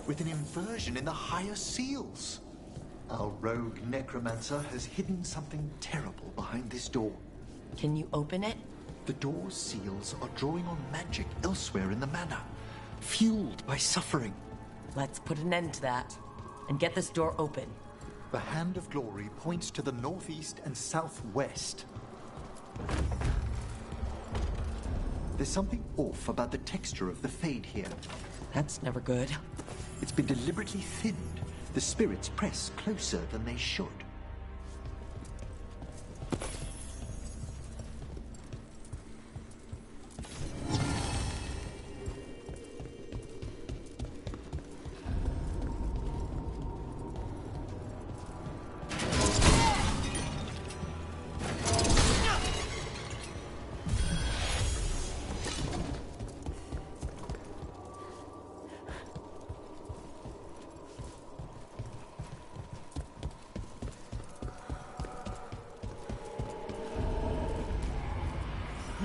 with an inversion in the higher seals. Our rogue necromancer has hidden something terrible behind this door. Can you open it? The door's seals are drawing on magic elsewhere in the manor, fueled by suffering. Let's put an end to that, and get this door open. The Hand of Glory points to the northeast and southwest. There's something off about the texture of the fade here. That's never good. It's been deliberately thinned. The spirits press closer than they should.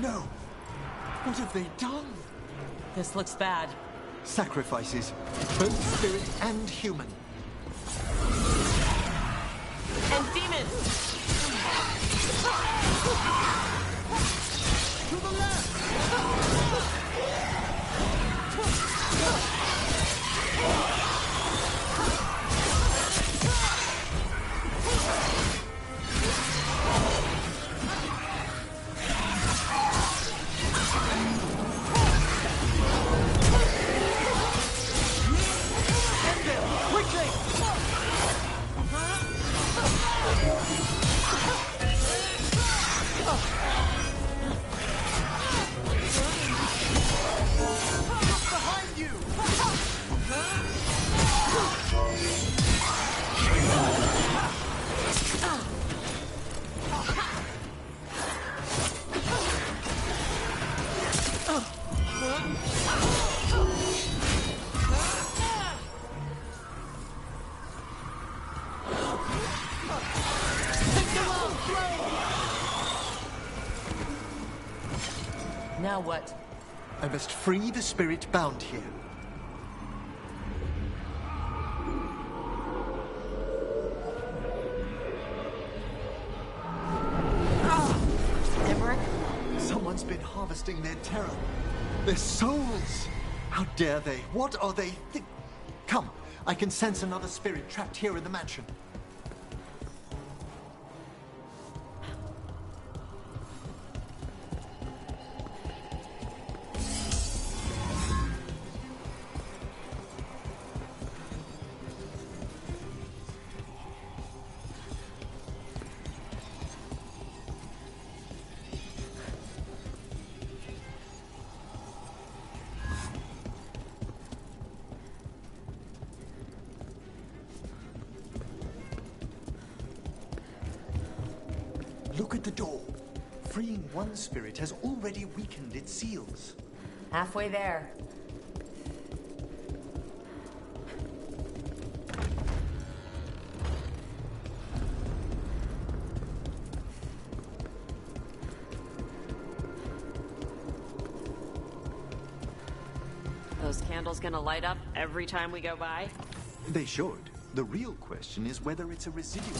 No! What have they done? This looks bad. Sacrifices, both spirit and human. And demons! To the left! Now what? I must free the spirit bound here. Emmerich? Someone's been harmed. harvesting their terror. Their souls! How dare they? What are they Come, I can sense another spirit trapped here in the mansion. Look at the door. Freeing one spirit has already weakened its seals. Halfway there. Those candles gonna light up every time we go by? They should. The real question is whether it's a residual,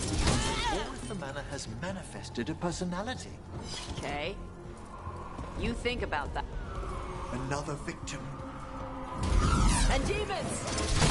or if the manor has manifested a personality. Okay. You think about that. Another victim. And demons!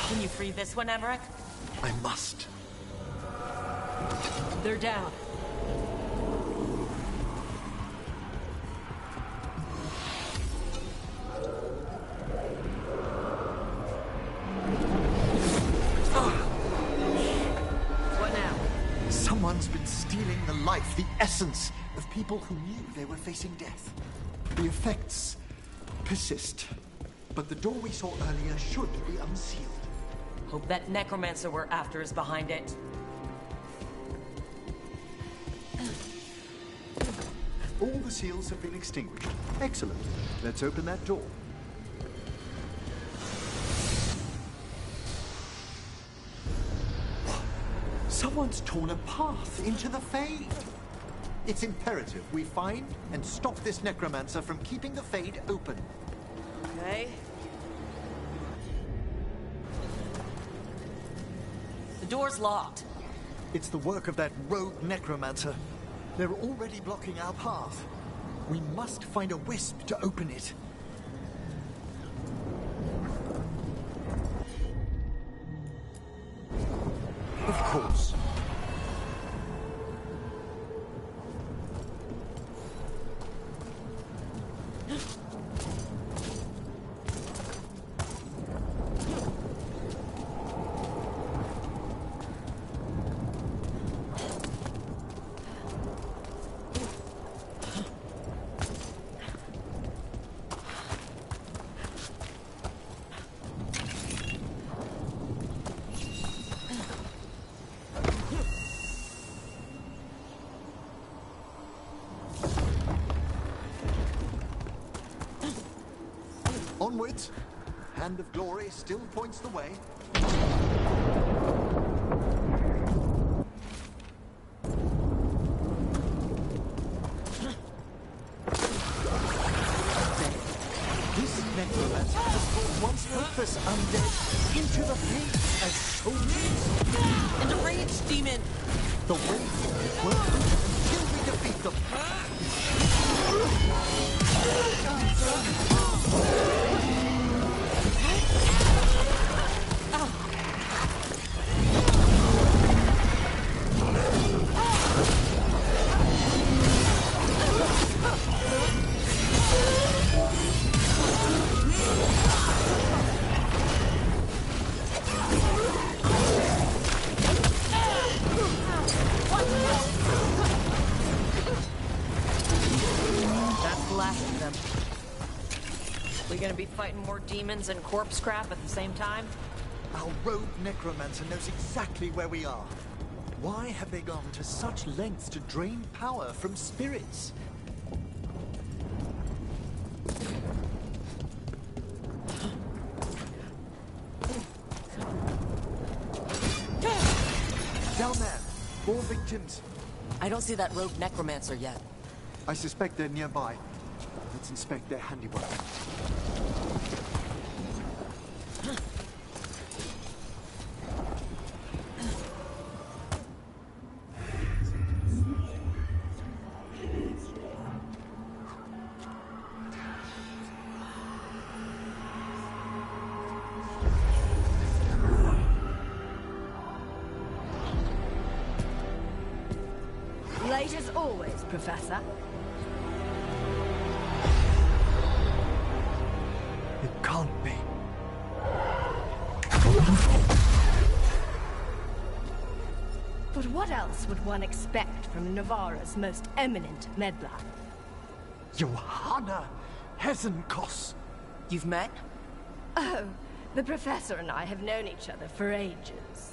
Can you free this one, Emmerich? I must. They're down. What now? Someone's been stealing the life, the essence of people who knew they were facing death. The effects persist. But the door we saw earlier should be unsealed. Hope that necromancer we're after is behind it. All the seals have been extinguished. Excellent. Let's open that door. Someone's torn a path into the Fade. It's imperative we find and stop this necromancer from keeping the Fade open. Okay. The door's locked. It's the work of that rogue necromancer. They're already blocking our path. We must find a wisp to open it. Of course. Onwards. Hand of Glory still points the way. This necromancer has brought once helpless undead into the Fade as soldiers. And a rage demon! The way will work until we defeat them. What? gonna be fighting more demons and corpse crap at the same time? Our rogue necromancer knows exactly where we are. Why have they gone to such lengths to drain power from spirits? Down there! More victims! I don't see that rogue necromancer yet. I suspect they're nearby. Let's inspect their handiwork. Late as always, Professor. It can't be. But what else would one expect from Navarra's most eminent meddler? Johanna Hesenkos. You've met? Oh, the Professor and I have known each other for ages.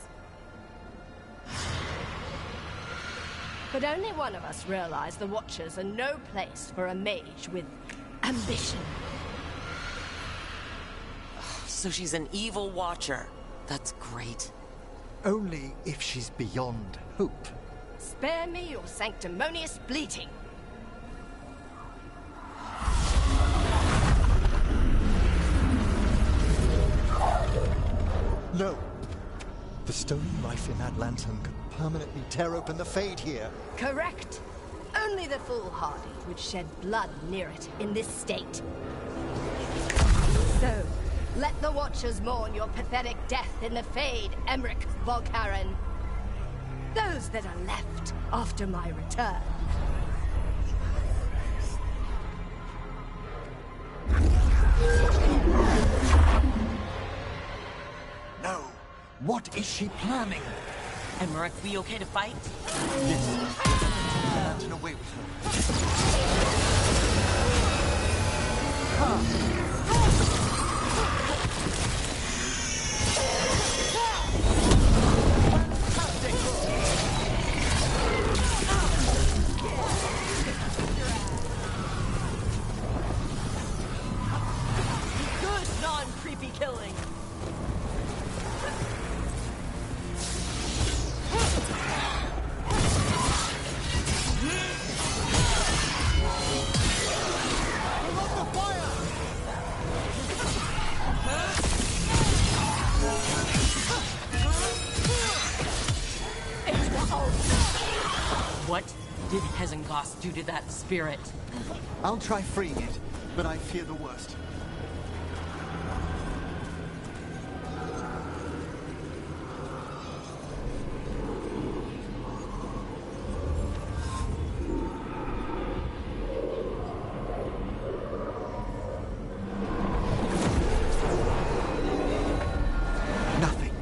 But only one of us realized the Watchers are no place for a mage with ambition. So she's an evil Watcher. That's great. Only if she's beyond hope. Spare me your sanctimonious bleating. No. The stone knife in that lantern could permanently tear open the Fade here. Correct. Only the foolhardy would shed blood near it in this state. So, let the Watchers mourn your pathetic death in the Fade, Emmerich Volkaren. Those that are left after my return. No. What is she planning? Emmerich, we okay to fight? Yes. Let's take the lantern away with Good non-creepy killing. What did Hesenkos do to that spirit? I'll try freeing it, but I fear the worst. Nothing.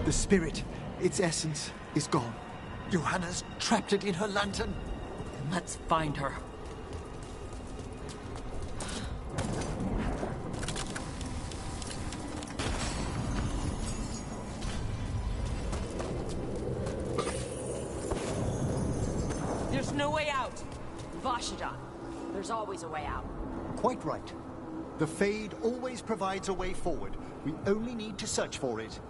The spirit, its essence, is gone. Johanna's trapped it in her lantern. Let's find her. There's no way out. Vashadan, there's always a way out. Quite right. The Fade always provides a way forward. We only need to search for it.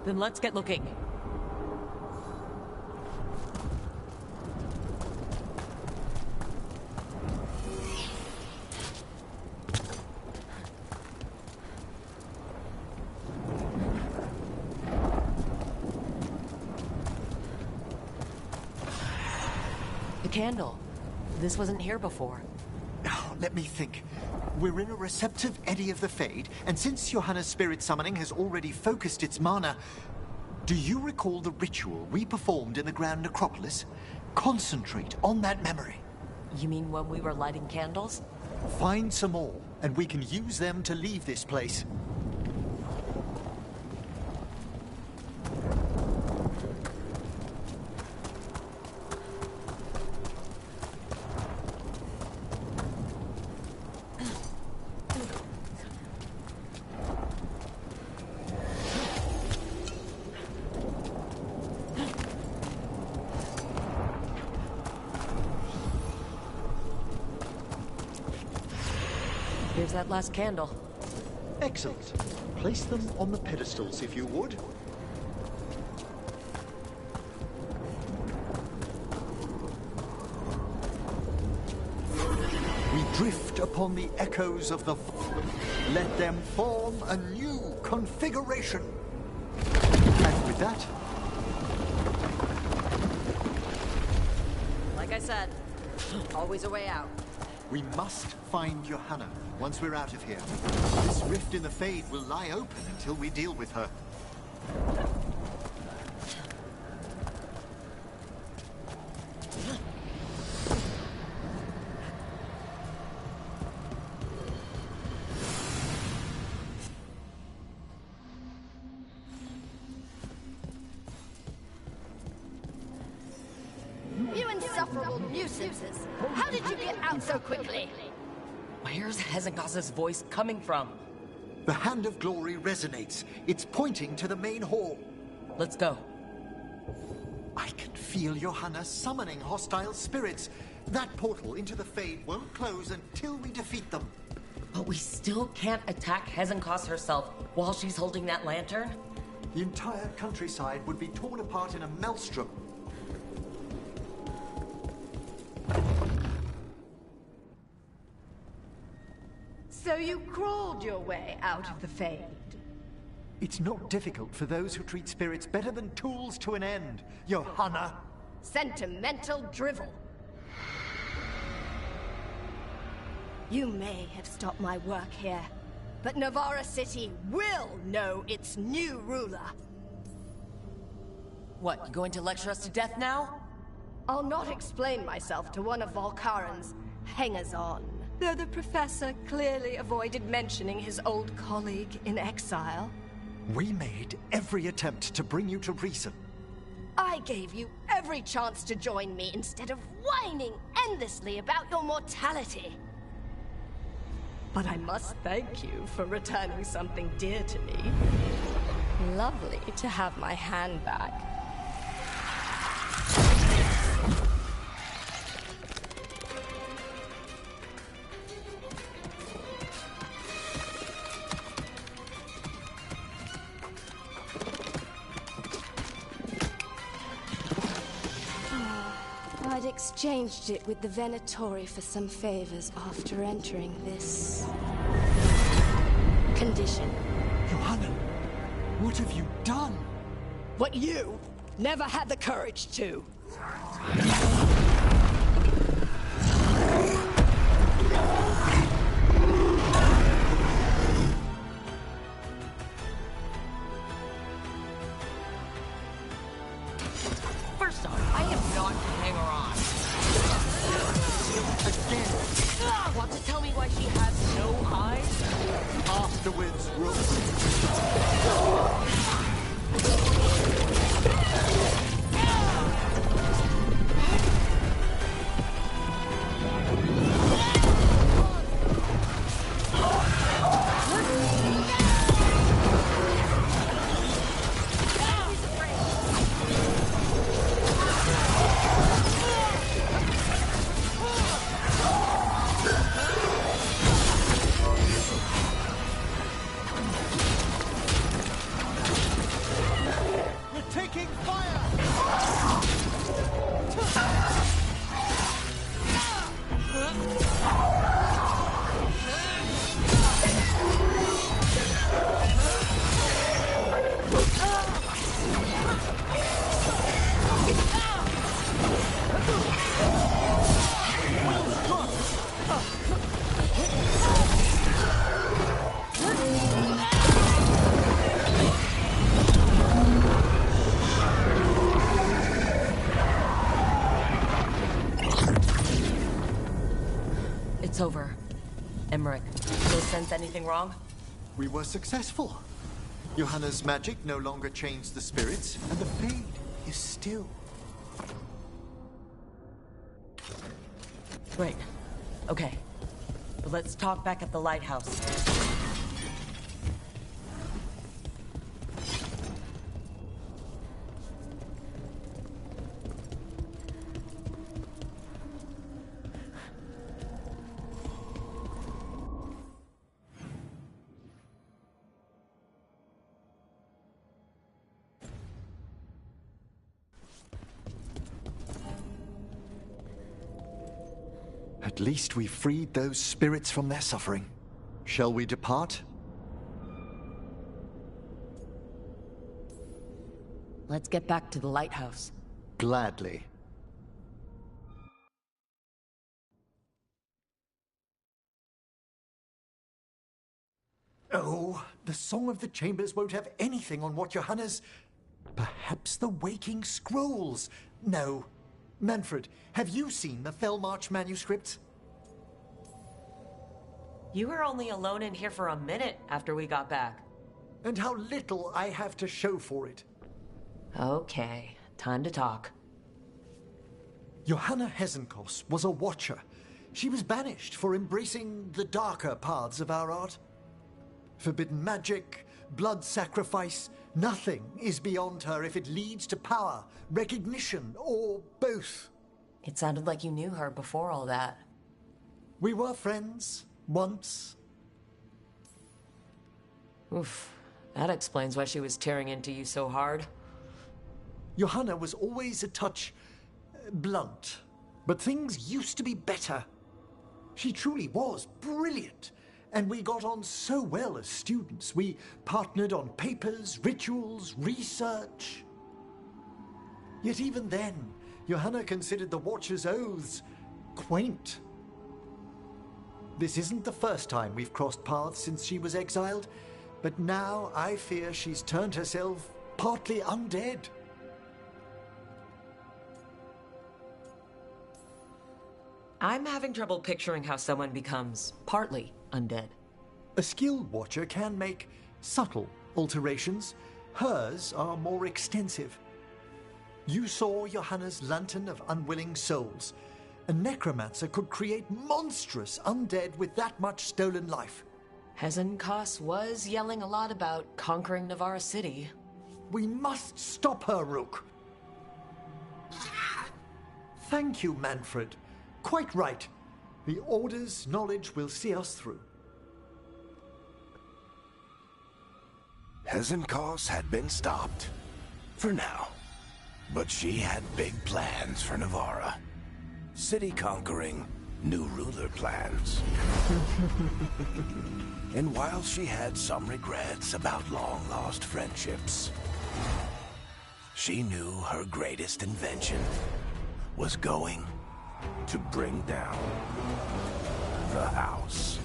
Then let's get looking. The candle. This wasn't here before. Now, let me think. We're in a receptive eddy of the Fade, and since Johanna's spirit summoning has already focused its mana, do you recall the ritual we performed in the Grand Necropolis? Concentrate on that memory. You mean when we were lighting candles? Find some more, and we can use them to leave this place. Here's that last candle. Excellent. Place them on the pedestals, if you would. We drift upon the echoes of the... Let them form a new configuration. And with that... Like I said, always a way out. We must find Johanna once we're out of here. This rift in the Fade will lie open until we deal with her. You insufferable nuisances! How did you get out so quickly? Where's Hezekiah's voice coming from? The Hand of Glory resonates. It's pointing to the main hall. Let's go. I can feel Johanna summoning hostile spirits. That portal into the Fade won't close until we defeat them. But we still can't attack Hezekiah herself while she's holding that lantern? The entire countryside would be torn apart in a maelstrom. So you crawled your way out of the Fade? It's not difficult for those who treat spirits better than tools to an end, Johanna. Sentimental drivel. You may have stopped my work here, but Navarra City will know its new ruler. What, you going to lecture us to death now? I'll not explain myself to one of Volkaran's hangers-on. Though the professor clearly avoided mentioning his old colleague in exile. We made every attempt to bring you to reason. I gave you every chance to join me instead of whining endlessly about your mortality. But I must thank you for returning something dear to me. Lovely to have my hand back. I'd exchanged it with the Venatori for some favors after entering this... condition. Johanna, what have you done? What you never had the courage to. First off, I am not a hanger-on. Again. Want to tell me why she has no eyes? Afterwards, It's over. Emmerich, no sense anything wrong? We were successful. Johanna's magic no longer changed the spirits, and the Fade is still. Great. Okay. But let's talk back at the lighthouse. At least we freed those spirits from their suffering. Shall we depart? Let's get back to the lighthouse. Gladly. Oh, the Song of the Chambers won't have anything on what Johanna's... Perhaps the Waking Scrolls? No. Manfred, have you seen the Felmarch manuscripts? You were only alone in here for a minute after we got back. And how little I have to show for it. Okay, time to talk. Johanna Hesenkos was a watcher. She was banished for embracing the darker paths of our art. Forbidden magic, blood sacrifice, nothing is beyond her if it leads to power, recognition, or both. It sounded like you knew her before all that. We were friends, once. Oof, that explains why she was tearing into you so hard. Johanna was always a touch blunt, but things used to be better. She truly was brilliant, and we got on so well as students. We partnered on papers, rituals, research. Yet even then, Johanna considered the Watcher's oaths quaint. This isn't the first time we've crossed paths since she was exiled, but now I fear she's turned herself partly undead. I'm having trouble picturing how someone becomes partly undead. A skilled watcher can make subtle alterations. Hers are more extensive. You saw Johanna's Lantern of Unwilling Souls. A necromancer could create monstrous undead with that much stolen life. Hesenkos was yelling a lot about conquering Navarra City. We must stop her, Rook. Thank you, Manfred. Quite right. The Order's knowledge will see us through. Hesenkos had been stopped. For now. But she had big plans for Navarra. City conquering, new ruler plans. And while she had some regrets about long-lost friendships, she knew her greatest invention was going to bring down the house.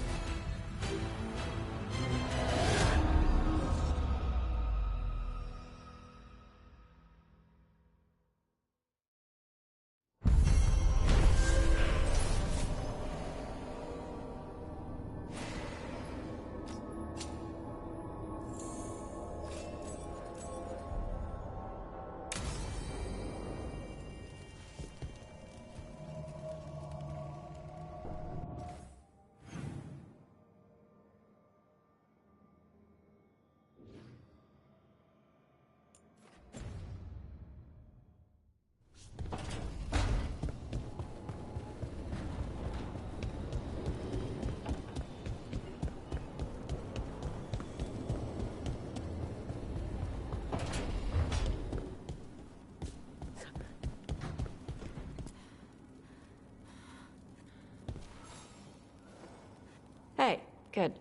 Hey, good.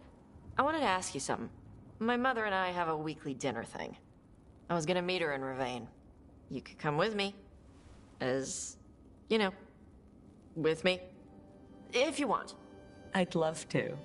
I wanted to ask you something. My mother and I have a weekly dinner thing. I was gonna meet her in Ravane. You could come with me. As, you know, with me. If you want. I'd love to.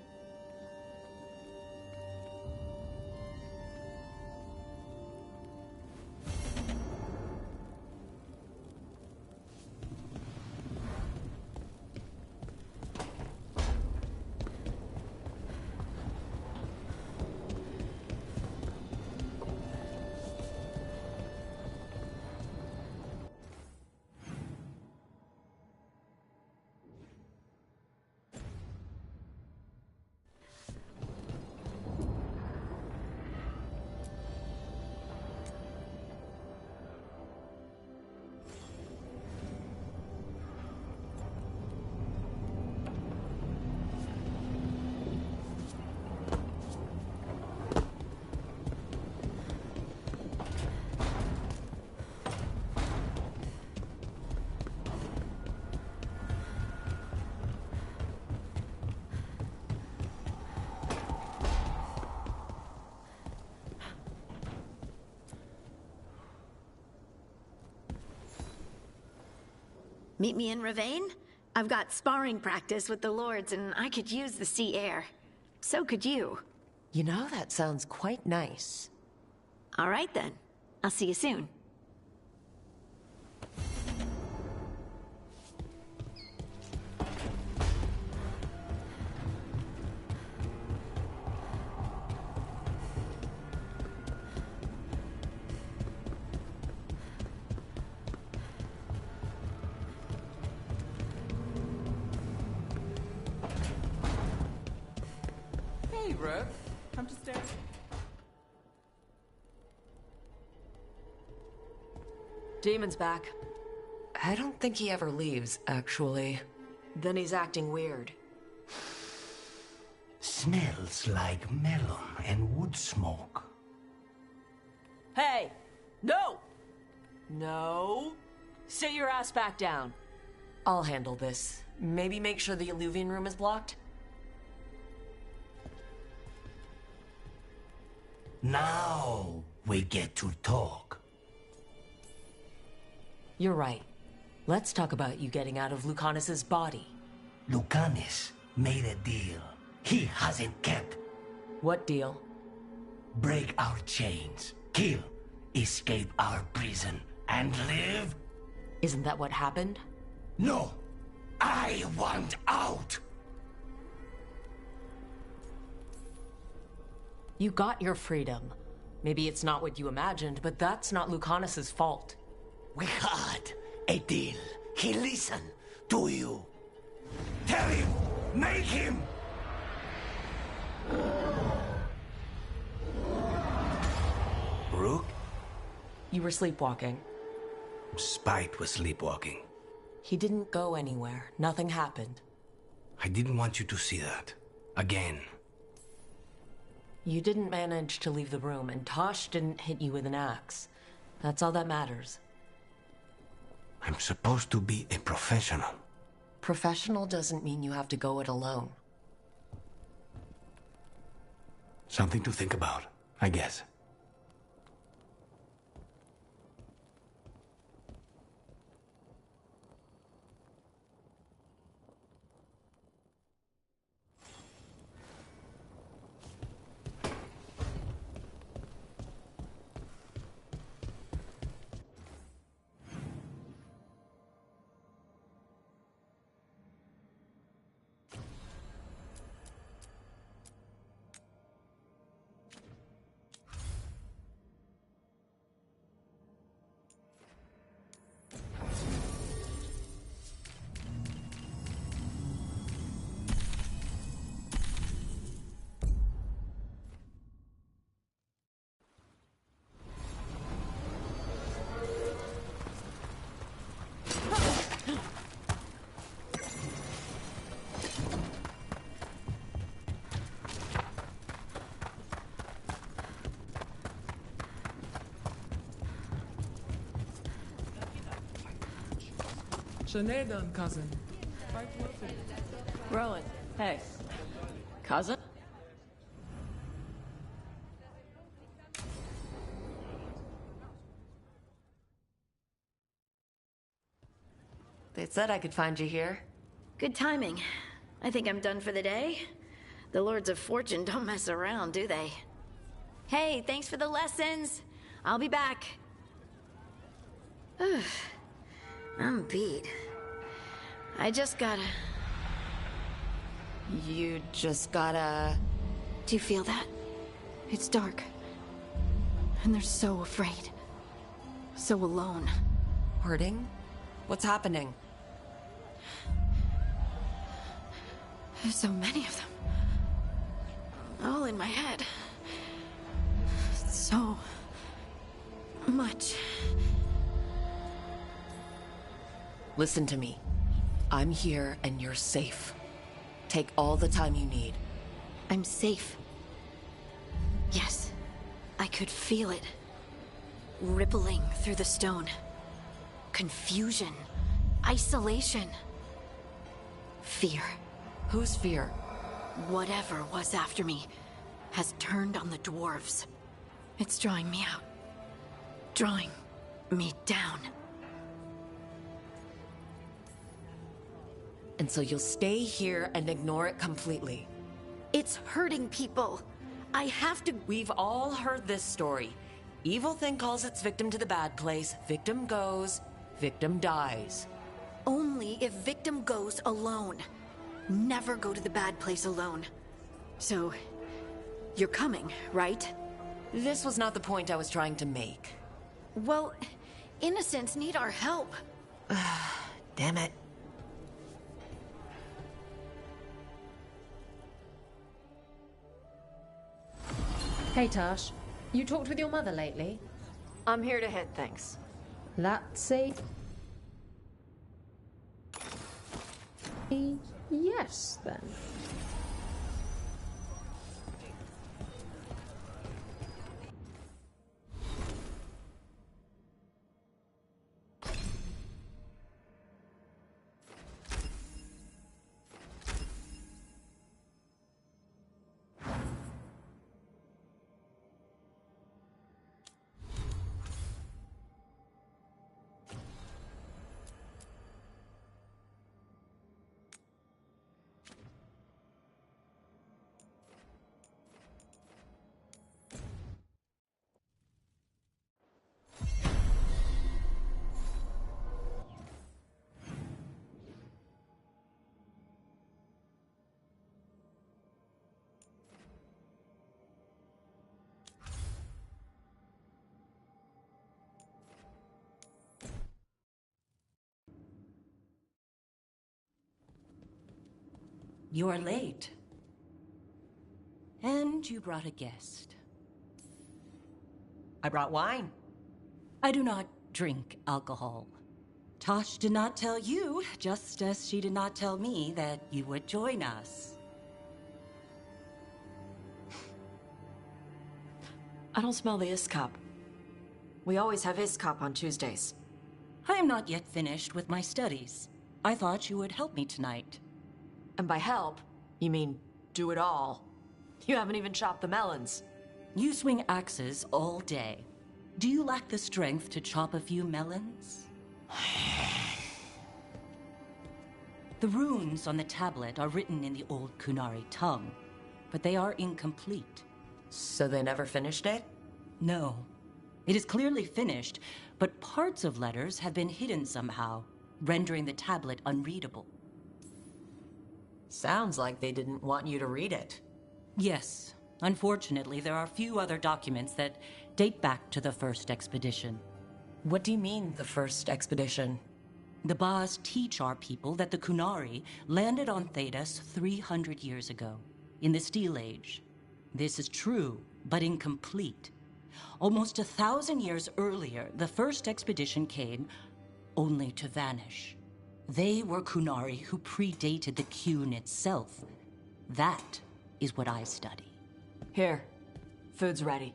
Meet me in Ravane? I've got sparring practice with the Lords, and I could use the sea air. So could you. You know, that sounds quite nice. All right, then. I'll see you soon. Hey, Rook. Come to stay. Demon's back. I don't think he ever leaves, actually. Then he's acting weird. Smells like melon and wood smoke. Hey! No! No! Sit your ass back down. I'll handle this. Maybe make sure the Illuvian room is blocked? Now we get to talk. You're right. Let's talk about you getting out of Lucanus's body. Lucanus made a deal he hasn't kept. What deal? Break our chains, kill, escape our prison, and live? Isn't that what happened? No! I want out! You got your freedom. Maybe it's not what you imagined, but that's not Lucanus's fault. We had a deal. He listened to you. Tell him! Make him! Rook? You were sleepwalking. Spite was sleepwalking. He didn't go anywhere. Nothing happened. I didn't want you to see that. Again. You didn't manage to leave the room, and Tosh didn't hit you with an axe. That's all that matters. I'm supposed to be a professional. Professional doesn't mean you have to go it alone. Something to think about, I guess. Shanedan, cousin. Rowan, hey. Cousin? They said I could find you here. Good timing. I think I'm done for the day. The Lords of Fortune don't mess around, do they? Hey, thanks for the lessons. I'll be back. I'm beat. I just gotta... You just gotta... Do you feel that? It's dark. And they're so afraid. So alone. Hurting? What's happening? There's so many of them. All in my head. So... much. Listen to me. I'm here and you're safe. Take all the time you need. I'm safe. Yes. I could feel it. Rippling through the stone. Confusion. Isolation. Fear. Whose fear? Whatever was after me has turned on the dwarves. It's drawing me out. Drawing me down. And so you'll stay here and ignore it completely. It's hurting people. I have to... We've all heard this story. Evil thing calls its victim to the bad place. Victim goes, victim dies. Only if victim goes alone. Never go to the bad place alone. So, you're coming, right? This was not the point I was trying to make. Well, innocents need our help. Damn it. Hey, Tash. You talked with your mother lately? I'm here to hit things. That's a... yes, then. You're late. And you brought a guest. I brought wine. I do not drink alcohol. Tosh did not tell you, just as she did not tell me that you would join us. I don't smell the Iskop. We always have Iskop on Tuesdays. I am not yet finished with my studies. I thought you would help me tonight. And by help, you mean do it all. You haven't even chopped the melons. You swing axes all day. Do you lack the strength to chop a few melons? The runes on the tablet are written in the old Kunari tongue, but they are incomplete. So they never finished it? No. It is clearly finished, but parts of letters have been hidden somehow, rendering the tablet unreadable. Sounds like they didn't want you to read it. Yes. Unfortunately, there are few other documents that date back to the first expedition. What do you mean, the first expedition? The Baas teach our people that the Kunari landed on Thedas 300 years ago, in the Steel Age. This is true, but incomplete. Almost 1,000 years earlier, the first expedition came only to vanish. They were Kunari who predated the Qun itself. That is what I study. Here, food's ready.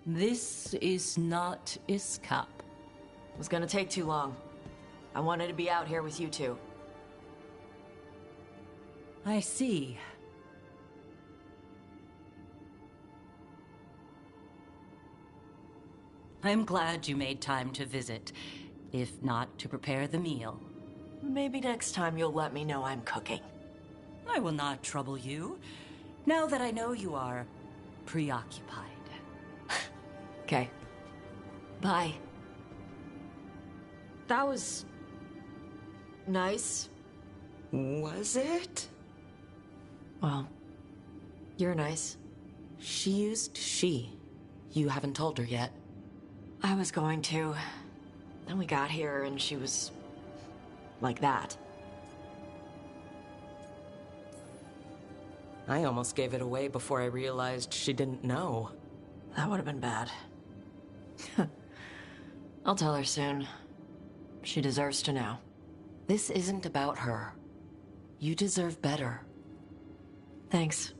This is not Iskop. It was gonna take too long. I wanted to be out here with you two. I see. I'm glad you made time to visit, if not to prepare the meal. Maybe next time you'll let me know I'm cooking. I will not trouble you, now that I know you are preoccupied. Okay. Bye. That was... nice. Was it? Well, you're nice. She used she. You haven't told her yet. I was going to. Then we got here and she was... like that. I almost gave it away before I realized she didn't know. That would have been bad. I'll tell her soon. She deserves to know. This isn't about her. You deserve better. Thanks.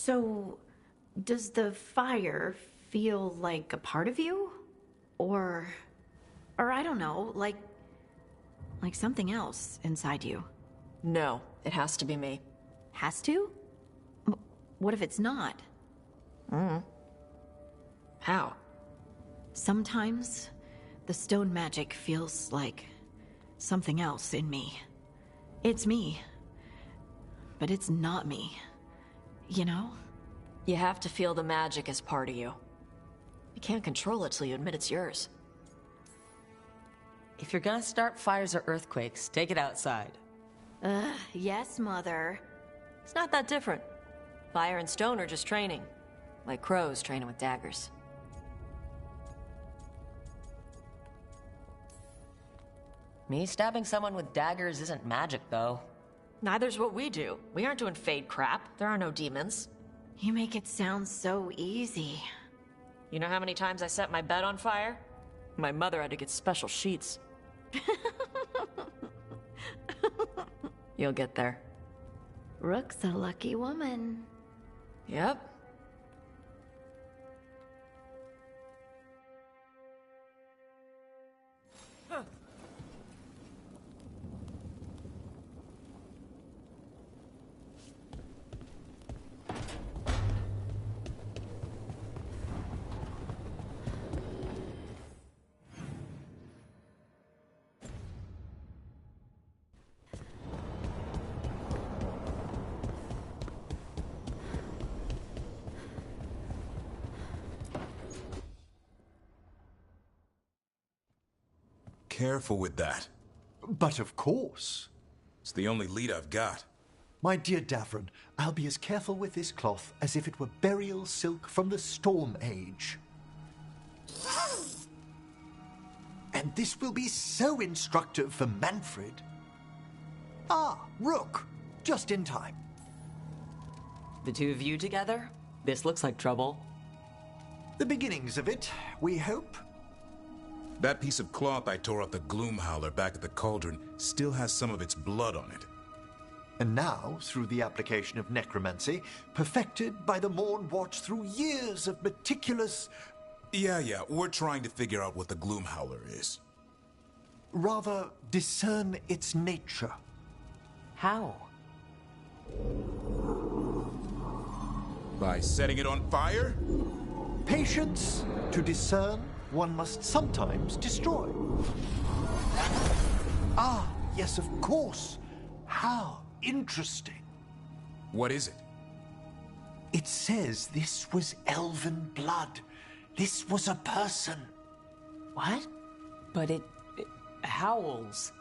So, does the fire feel like a part of you? Or I don't know, like something else inside you? No, it has to be me. Has to? What if it's not? How? Sometimes the stone magic feels like something else in me. It's me, but it's not me. You know? You have to feel the magic as part of you. You can't control it till you admit it's yours. If you're gonna start fires or earthquakes, take it outside. Yes, Mother. It's not that different. Fire and stone are just training. Like crows training with daggers. Me stabbing someone with daggers isn't magic, though. Neither's what we do. We aren't doing fade crap. There are no demons. You make it sound so easy. You know how many times I set my bed on fire? My mother had to get special sheets. You'll get there. Rook's a lucky woman. Yep. Careful with that. But of course. It's the only lead I've got. My dear Davron, I'll be as careful with this cloth as if it were burial silk from the Storm Age. And this will be so instructive for Manfred. Ah, Rook, just in time. The two of you together? This looks like trouble. The beginnings of it, we hope. That piece of cloth I tore off the Gloomhowler back at the Cauldron still has some of its blood on it. And now, through the application of necromancy, perfected by the Morn Watch through years of meticulous... Yeah, we're trying to figure out what the Gloomhowler is. Rather, discern its nature. How? By setting it on fire? Patience. To discern, one must sometimes destroy. Ah, yes, of course. How interesting. What is it? It says this was elven blood. This was a person. What? But it howls.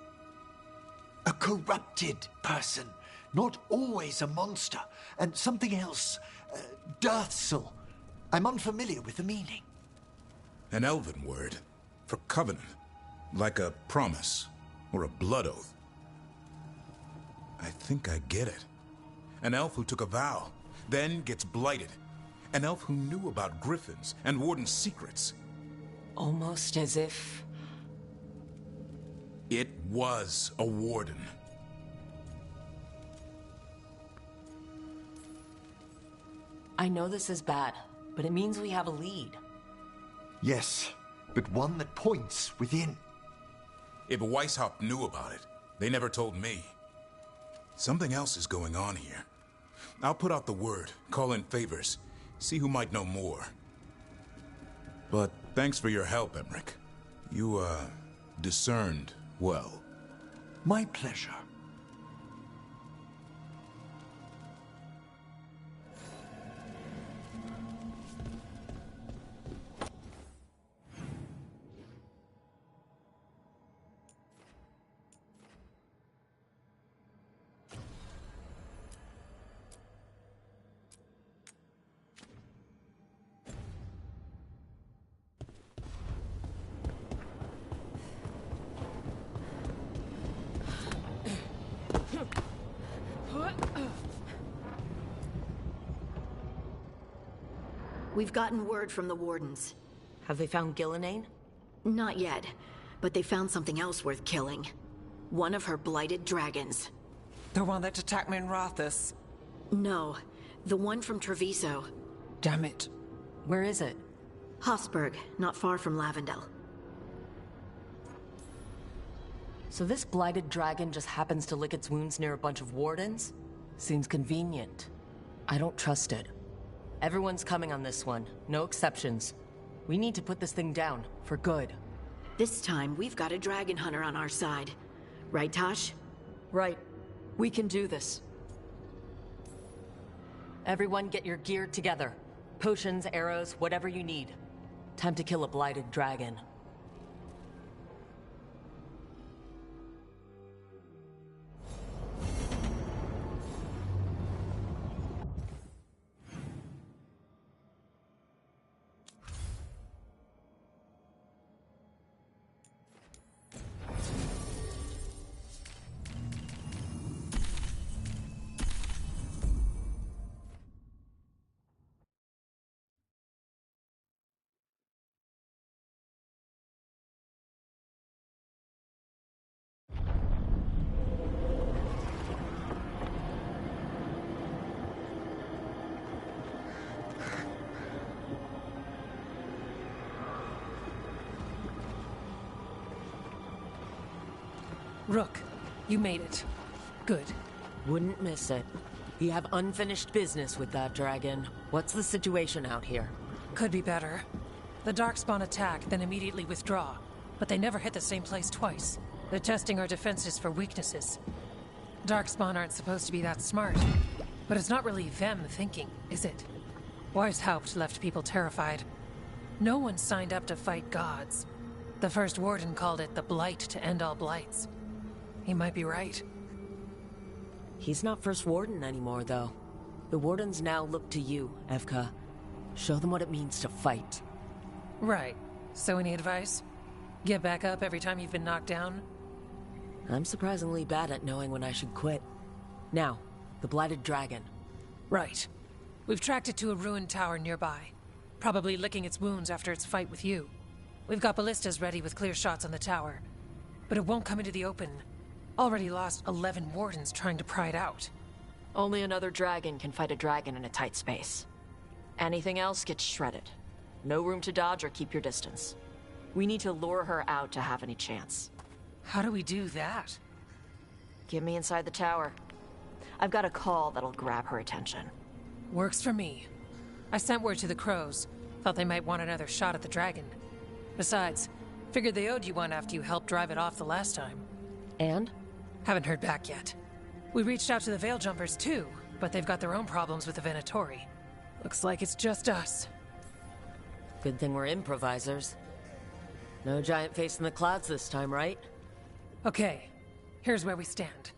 A corrupted person. Not always a monster. And something else. Dirthsel. I'm unfamiliar with the meaning. An elven word for covenant. Like a promise or a blood oath. I think I get it. An elf who took a vow, then gets blighted. An elf who knew about griffins and Warden's secrets. Almost as if... It was a Warden. I know this is bad, but it means we have a lead. Yes, but one that points within. If Weishaupt knew about it, they never told me. Something else is going on here. I'll put out the word, call in favors, see who might know more. But thanks for your help, Emmerich. You, discerned well. My pleasure. We've gotten word from the Wardens. Have they found Gillenane? Not yet, but they found something else worth killing. One of her blighted dragons. The one that attacked me in Rathus? No, The one from Treviso. Damn it. Where is it? Hossberg, not far from Lavendel. So this blighted dragon just happens to lick its wounds near a bunch of wardens? Seems convenient. I don't trust it. Everyone's coming on this one, no exceptions. We need to put this thing down, for good. This time, we've got a dragon hunter on our side. Right, Tosh? Right. We can do this. Everyone get your gear together. Potions, arrows, whatever you need. Time to kill a blighted dragon. Rook, you made it. Good. Wouldn't miss it. We have unfinished business with that dragon. What's the situation out here? Could be better. The Darkspawn attack, then immediately withdraw. But they never hit the same place twice. They're testing our defenses for weaknesses. Darkspawn aren't supposed to be that smart. But it's not really them thinking, is it? Weishaupt left people terrified. No one signed up to fight gods. The first warden called it the Blight to end all blights. He might be right. He's not First Warden anymore, though. The Wardens now look to you, Evka. Show them what it means to fight. Right. So any advice? Get back up every time you've been knocked down? I'm surprisingly bad at knowing when I should quit. Now, the Blighted Dragon. Right. We've tracked it to a ruined tower nearby. Probably licking its wounds after its fight with you. We've got ballistas ready with clear shots on the tower. But it won't come into the open. Already lost 11 wardens trying to pry it out. Only another dragon can fight a dragon in a tight space. Anything else gets shredded. No room to dodge or keep your distance. We need to lure her out to have any chance. How do we do that? Get me inside the tower. I've got a call that'll grab her attention. Works for me. I sent word to the crows. Thought they might want another shot at the dragon. Besides, figured they owed you one after you helped drive it off the last time. And? Haven't heard back yet. We reached out to the Veil Jumpers too, but they've got their own problems with the Venatori. Looks like it's just us. Good thing we're improvisers. No giant face in the clouds this time, right? Okay, here's where we stand.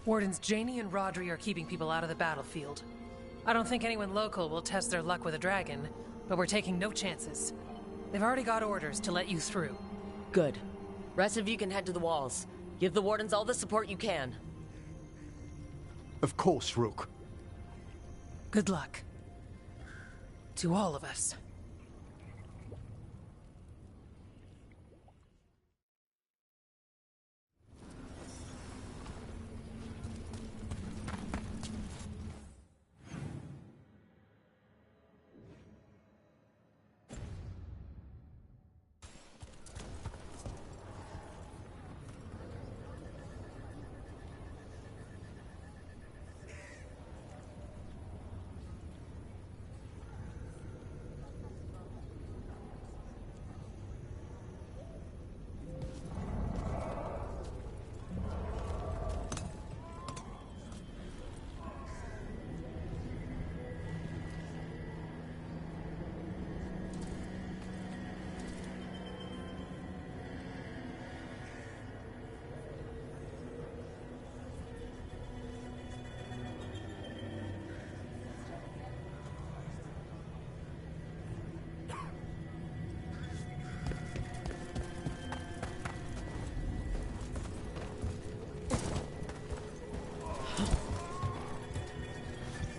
Wardens Janie and Rodri are keeping people out of the battlefield. I don't think anyone local will test their luck with a dragon, but we're taking no chances. They've already got orders to let you through. Good. Rest of you can head to the walls. Give the Wardens all the support you can. Of course, Rook. Good luck. To all of us.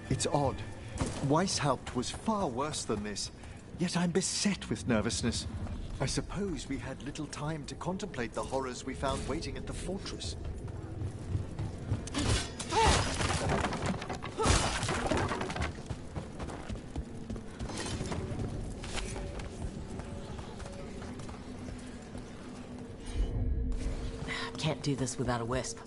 It's odd. Weishaupt was far worse than this, yet I'm beset with nervousness. I suppose we had little time to contemplate the horrors we found waiting at the fortress. Can't do this without a wisp.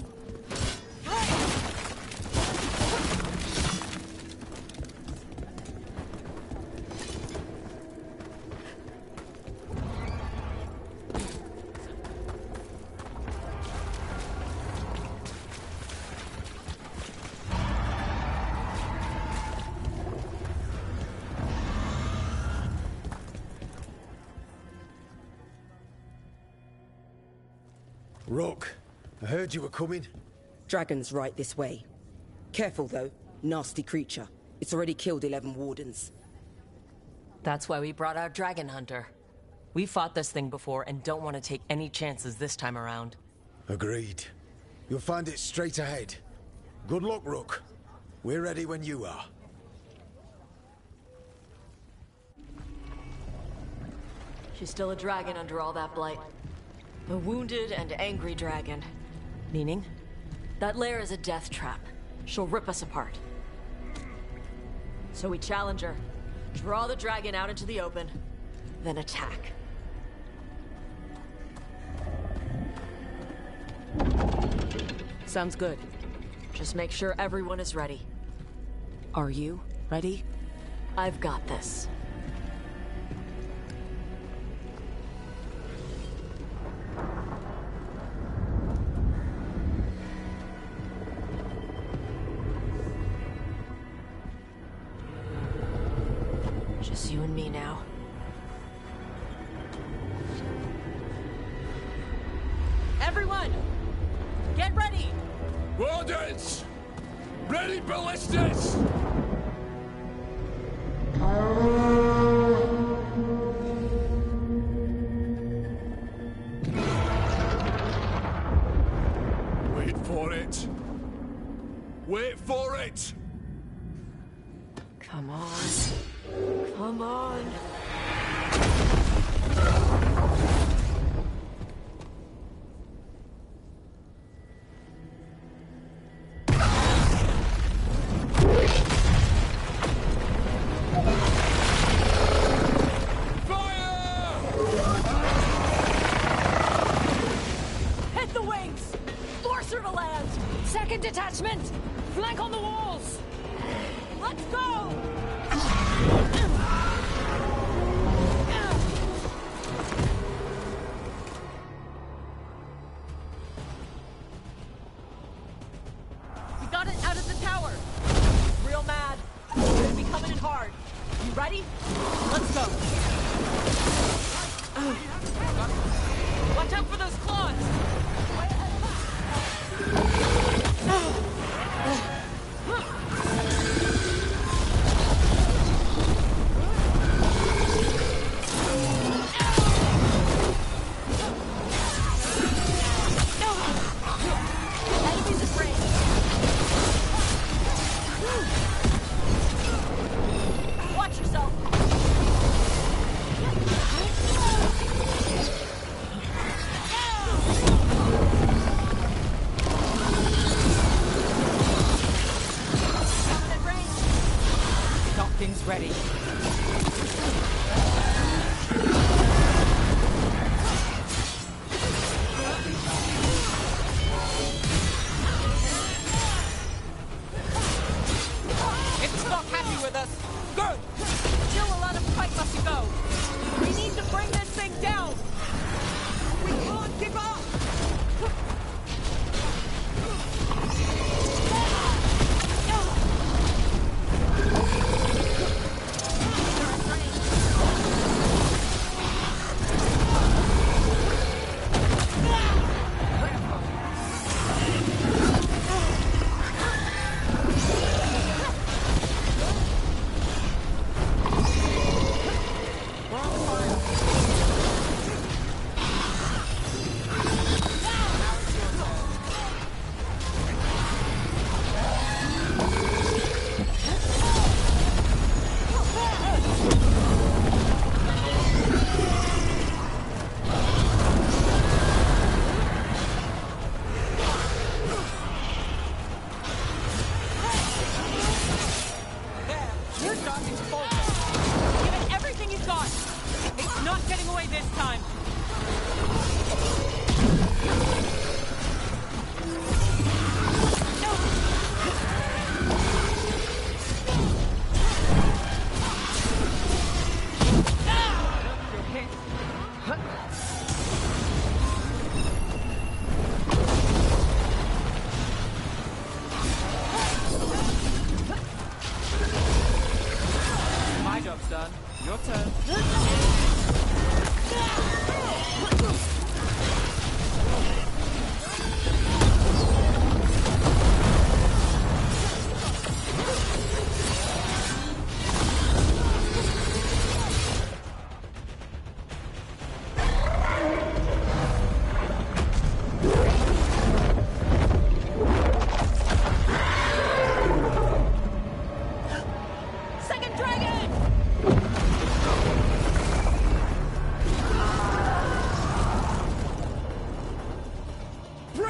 Rook, I heard you were coming. Dragon's right this way. Careful, though. Nasty creature. It's already killed 11 wardens. That's why we brought our dragon hunter. We fought this thing before and don't want to take any chances this time around. Agreed. You'll find it straight ahead. Good luck, Rook. We're ready when you are. She's still a dragon under all that blight. A wounded and angry dragon. Meaning? That lair is a death trap. She'll rip us apart. So we challenge her, draw the dragon out into the open, then attack. Sounds good. Just make sure everyone is ready. Are you ready? I've got this. Just you and me now. Everyone! Get ready! Wardens! Ready ballistas! Wait for it! Wait for it! Come on. Come on. Hit the wings! Force her to land! Second detachment! Flank on the walls! Let's go! We got it out of the tower. It's real mad. We're gonna be coming in hard. You ready? Let's go. Watch out for those claws. Enemies afraid. Watch yourself.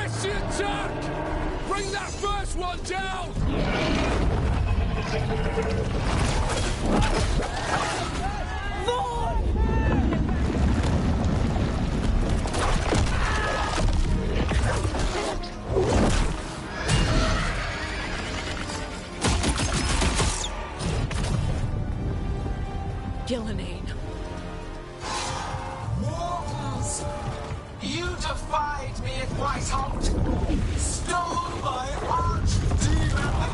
Press the attack! Bring that first one down! Gillenane. Mortals! You defied me at Whiteholt! Stole my archdemon!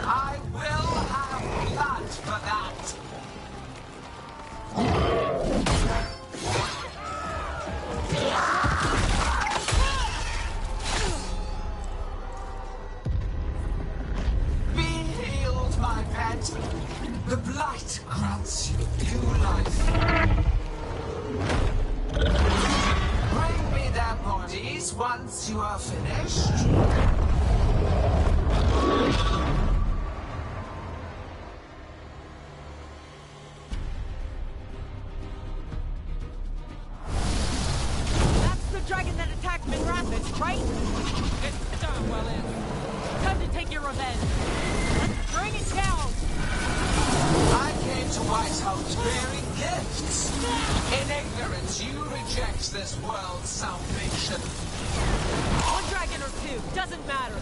I will have blood for that! Be healed, my pet! The blight grants you new life. Bring me their bodies once you are finished. That's the dragon that attacked Minrathous, right? It's darn well in. Time to take your revenge. Let's bring it down! I came to Whitehouse bearing gifts. In ignorance, you reject this world's salvation. One dragon or two, doesn't matter.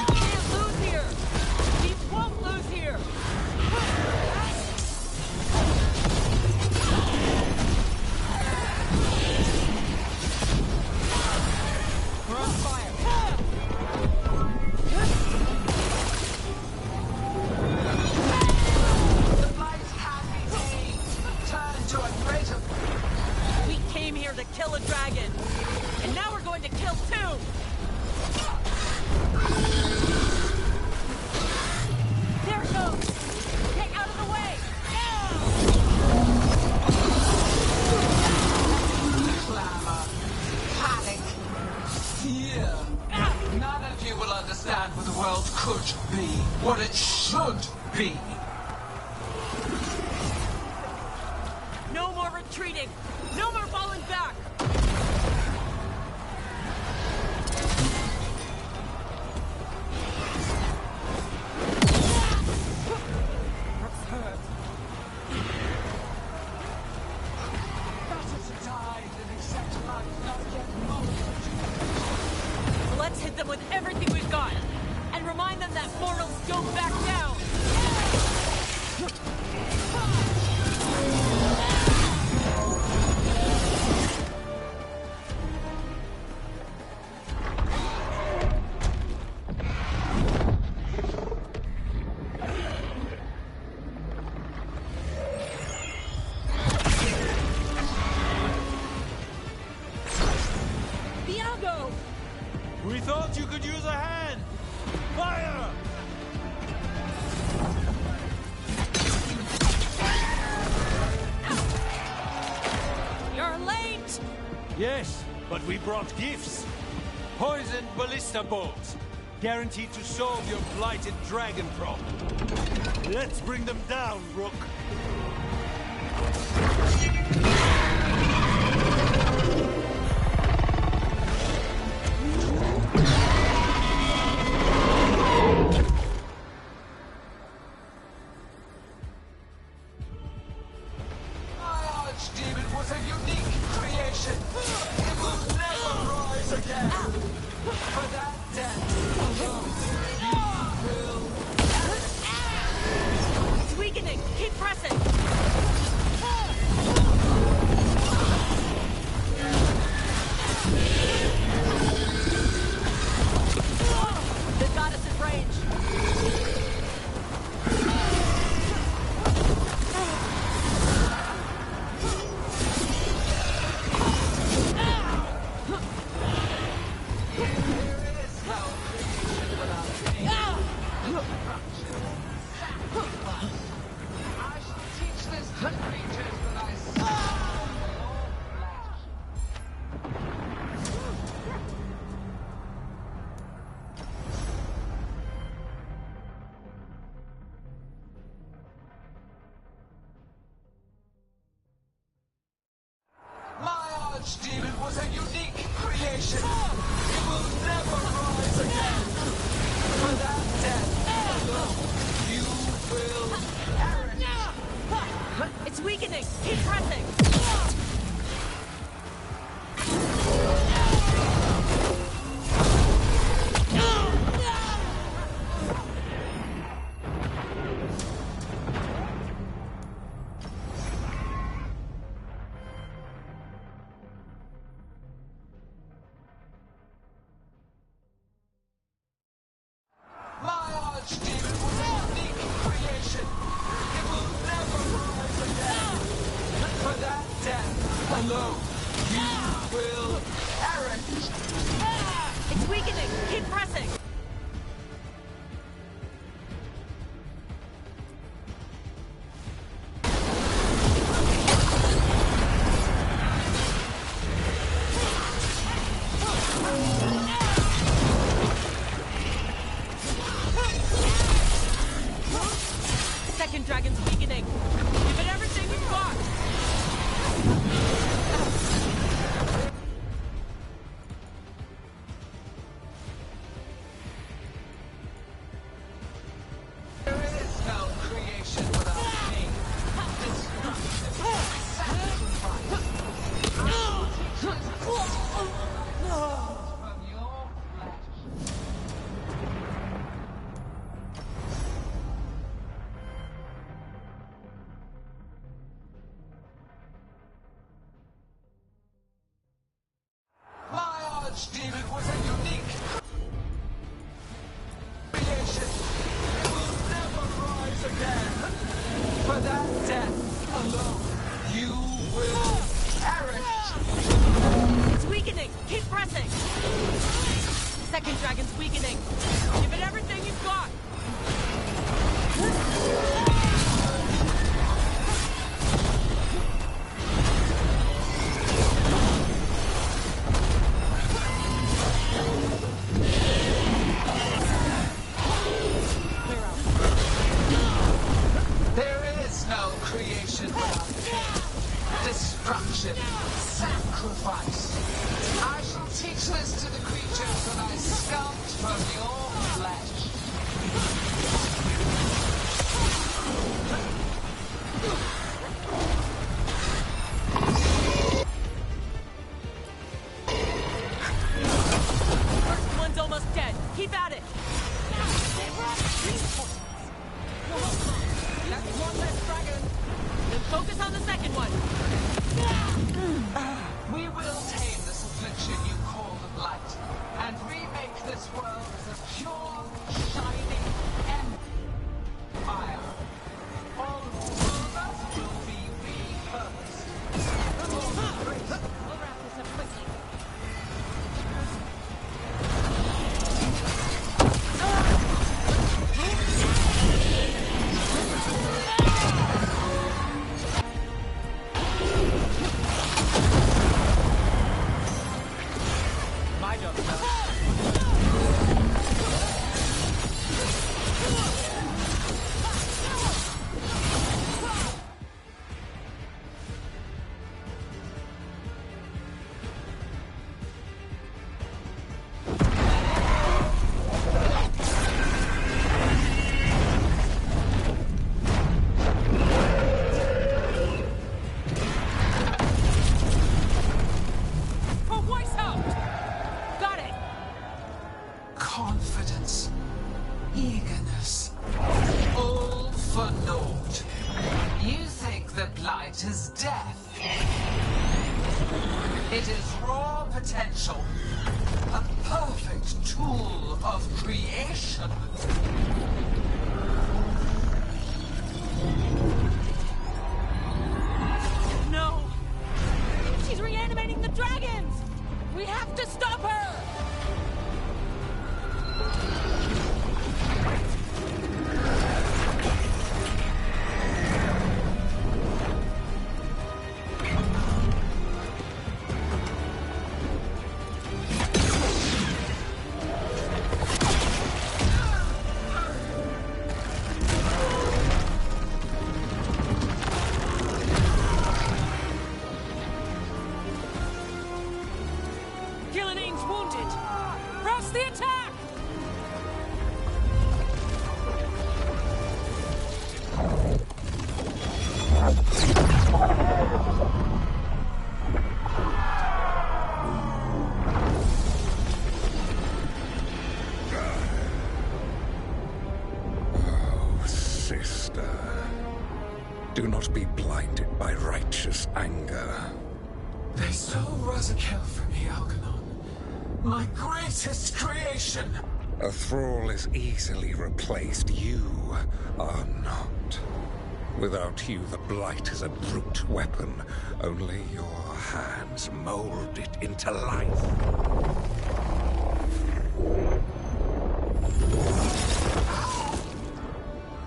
You can't lose here. We won't lose here. We're on fire. We came here to kill a dragon, and now we're going to kill two! There it goes! Get out of the way! Clamor, panic, fear. None of you will understand what the world could be, what it should be. No more retreating! No more falling back! Let's hit them with everything we've got, and remind them that mortals don't back down! Viago! We thought you could use a hand! Fire! You're late! Yes, but we brought gifts. Poisoned ballista bolts. Guaranteed to solve your blighted dragon problem. Let's bring them down, Rook. It's weakening! Keep pressing! They've got us in range! Archdemon was a unique creation. creation. It will never rise again. For that death alone, you will perish. It's weakening. Keep pressing. My archdemon was a unique creation. It will never rise again. For that death alone, you will perish. It's weakening. Keep pressing. Second dragon's weakening. Give it everything you've got. There is no creation without me. Destruction, sacrifice. From your flesh. My archdemon was a unique creation. It will never rise again. For that death alone, you will perish. It's weakening. Keep pressing. Second dragon's weakening. Give it everything you've got. There is no creation without pain, destruction, sacrifice. I shall teach this to the creatures that I sculpt from your flesh. First one's almost dead. Keep at it. That's one less dragon. Then focus on the second one. We will tame this affliction you call the Blight, and remake this world as a pure, shining empire. All rulers will be repurposed. We'll wrap this up quickly. My job is done. For Weishaupt! Got it! Confidence, eagerness, all for naught. You think the Blight is death? It is raw potential, a perfect tool of creation. No! She's reanimating the dragons! We have to stop her! Kill an angel! Dragon's wounded! Press the attack! Sister, do not be blinded by righteous anger. They stole Razakel from me, Algernon. My greatest creation! A thrall is easily replaced. You are not. Without you, the Blight is a brute weapon. Only your hands mold it into life.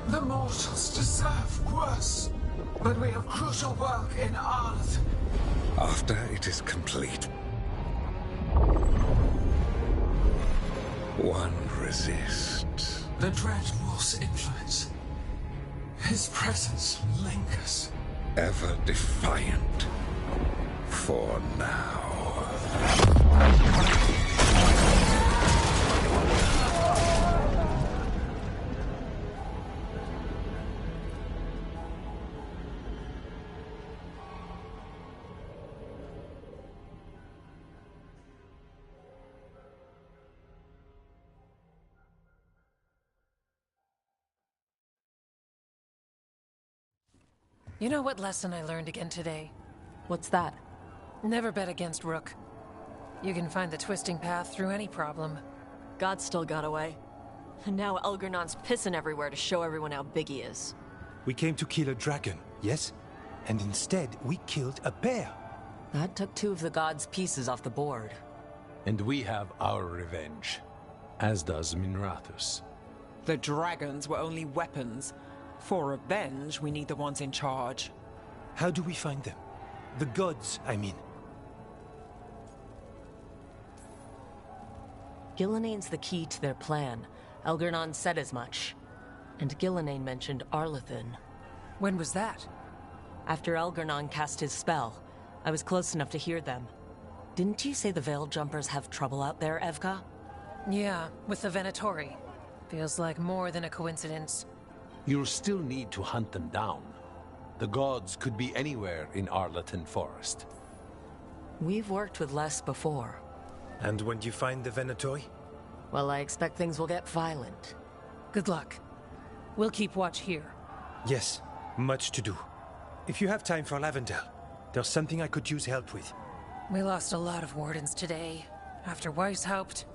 The mortals deserve worse, but we have crucial work in Arth. After it is complete, one resists. The Dread Wolf's influence. His presence lingers. Ever defiant. For now. You know what lesson I learned again today? What's that? Never bet against Rook. You can find the twisting path through any problem. God still got away. And now Elgernon's pissing everywhere to show everyone how big he is. We came to kill a dragon, yes? And instead, we killed a bear. That took 2 of the gods' pieces off the board. And we have our revenge, as does Minrathous. The dragons were only weapons. For revenge, we need the ones in charge. How do we find them? The gods, I mean. Gilnenane's the key to their plan. Elgernon said as much. And Gillenane mentioned Arlathan. When was that? After Elgernon cast his spell. I was close enough to hear them. Didn't you say the Veil Jumpers have trouble out there, Evka? Yeah, with the Venatori. Feels like more than a coincidence. You'll still need to hunt them down. The gods could be anywhere in Arlathan Forest. We've worked with less before. And when you find the Venatori? Well, I expect things will get violent. Good luck. We'll keep watch here. Yes, much to do. If you have time for Lavendel, there's something I could use help with. We lost a lot of wardens today. After Weishaupt,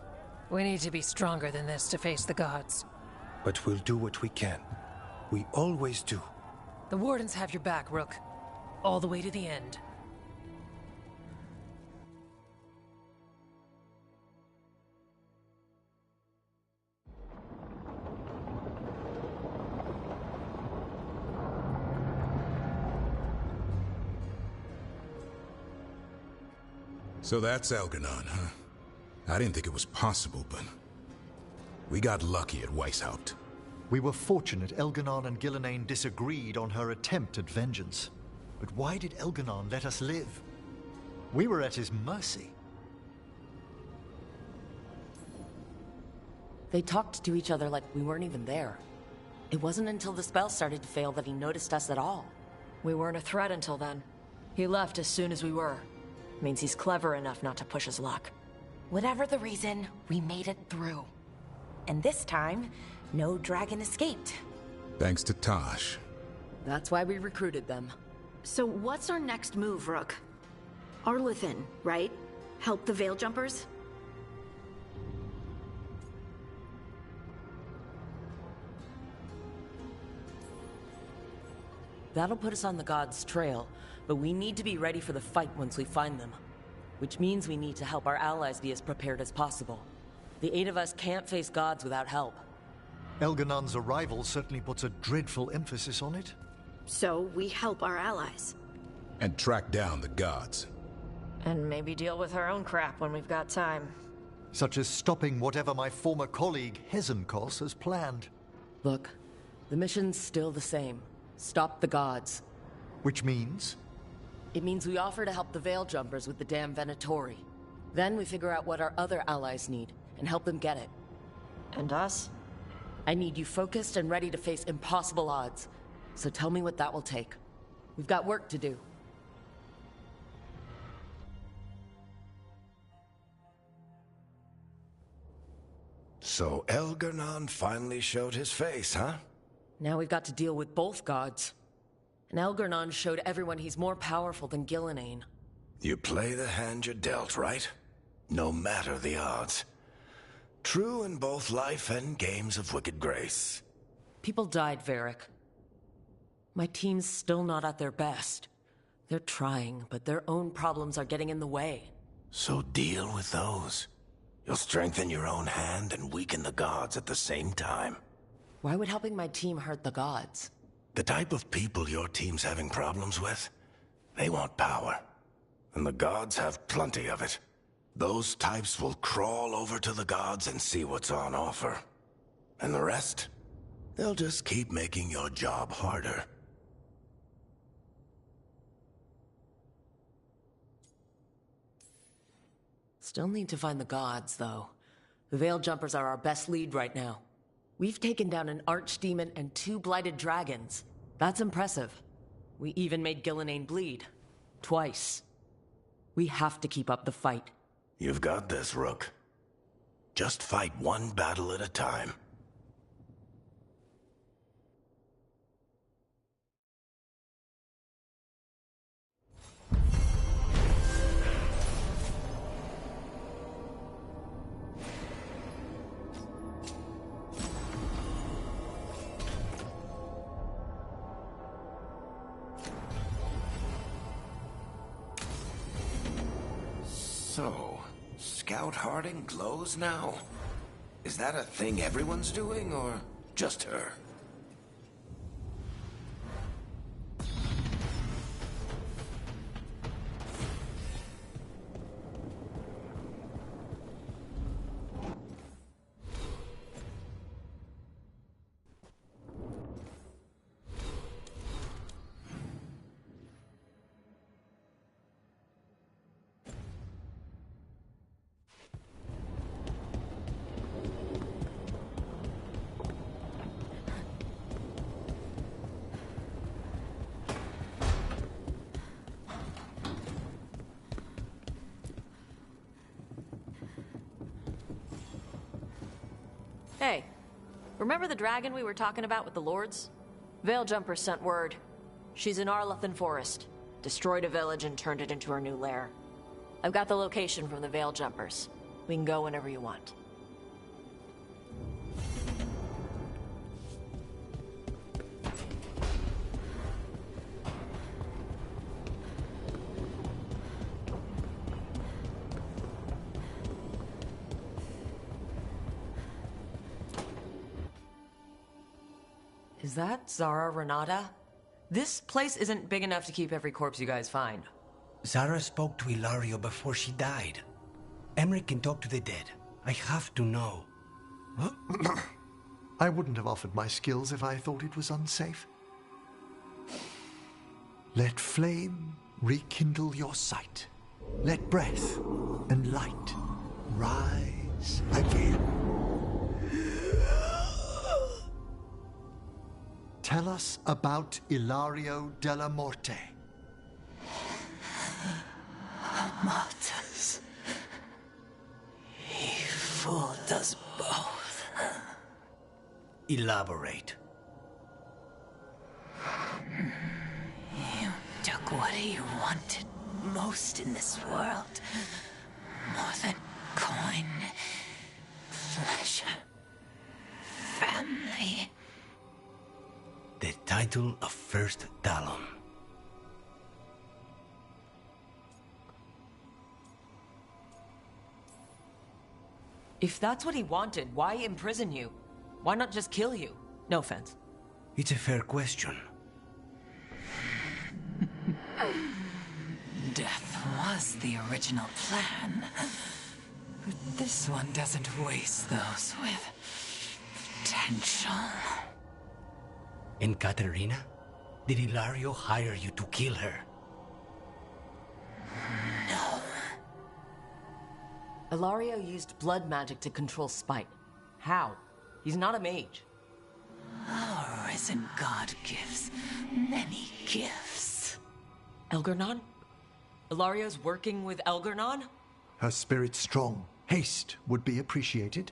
we need to be stronger than this to face the gods. But we'll do what we can. We always do. The wardens have your back, Rook. All the way to the end. So that's Elgernon, huh? I didn't think it was possible, but we got lucky at Weishaupt. We were fortunate Elgernon and Gillenane disagreed on her attempt at vengeance. But why did Elgernon let us live? We were at his mercy. They talked to each other like we weren't even there. It wasn't until the spell started to fail that he noticed us at all. We weren't a threat until then. He left as soon as we were. Means he's clever enough not to push his luck. Whatever the reason, we made it through. And this time, no dragon escaped. Thanks to Tosh. That's why we recruited them. So what's our next move, Rook? Arlathan, right? Help the Veil Jumpers? That'll put us on the gods' trail, but we need to be ready for the fight once we find them. Which means we need to help our allies be as prepared as possible. The 8 of us can't face gods without help. Elgernon's arrival certainly puts a dreadful emphasis on it. So we help our allies. And track down the gods. And maybe deal with our own crap when we've got time. Such as stopping whatever my former colleague Hezenkos has planned. Look, the mission's still the same. Stop the gods. Which means? It means we offer to help the Veil Jumpers with the damn Venatori. Then we figure out what our other allies need, and help them get it. And us? I need you focused and ready to face impossible odds. So tell me what that will take. We've got work to do. So Elgar'nan finally showed his face, huh? Now we've got to deal with both gods. And Elgar'nan showed everyone he's more powerful than Gillenane. You play the hand you're dealt, right? No matter the odds. True in both life and games of wicked grace. People died, Varric. My team's still not at their best. They're trying, but their own problems are getting in the way. So deal with those. You'll strengthen your own hand and weaken the gods at the same time. Why would helping my team hurt the gods? The type of people your team's having problems with, they want power. And the gods have plenty of it. Those types will crawl over to the gods and see what's on offer. And the rest, they'll just keep making your job harder. Still need to find the gods, though. The Veil Jumpers are our best lead right now. We've taken down an archdemon and 2 blighted dragons. That's impressive. We even made Gillenane bleed. Twice. We have to keep up the fight. You've got this, Rook. Just fight one battle at a time. So, Scout Harding glows now? Is that a thing everyone's doing, or just her? Hey, remember the dragon we were talking about with the lords? Veil Jumper sent word. She's in Arlathan Forest. Destroyed a village and turned it into her new lair. I've got the location from the Veil Jumpers. We can go whenever you want. Is that Zara Renata? This place isn't big enough to keep every corpse you guys find. Zara spoke to Ilario before she died. Emmerich can talk to the dead. I have to know. I wouldn't have offered my skills if I thought it was unsafe. Let flame rekindle your sight. Let breath and light rise again. Tell us about Ilario della Morte. Martyrs. He fooled us both. Elaborate. You took what he wanted most in this world. More than coin, pleasure, family. The title of First Talon. If that's what he wanted, why imprison you? Why not just kill you? No offense. It's a fair question. Death was the original plan. But this one doesn't waste those with potential. And Katerina? Did Ilario hire you to kill her? No. Ilario used blood magic to control Spite. How? He's not a mage. Our risen god gives many gifts. Elgernon? Ilario's working with Elgernon? Her spirit's strong. Haste would be appreciated.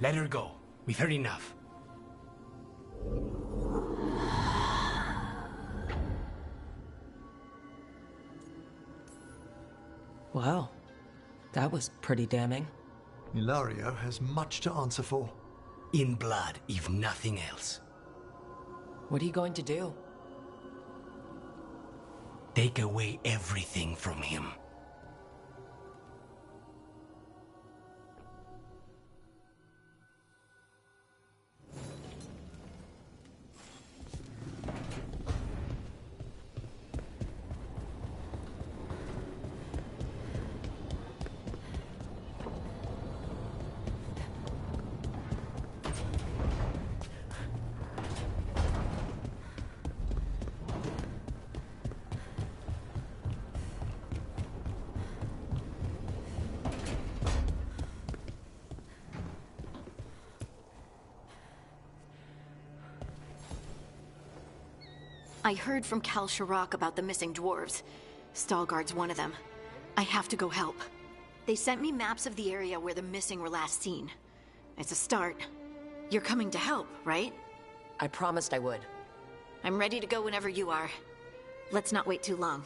Let her go. We've heard enough. Wow. That was pretty damning. Ilario has much to answer for. In blood, if nothing else. What are you going to do? Take away everything from him. I heard from Kal Sharok about the missing dwarves. Stalgard's one of them. I have to go help. They sent me maps of the area where the missing were last seen. It's a start. You're coming to help, right? I promised I would. I'm ready to go whenever you are. Let's not wait too long.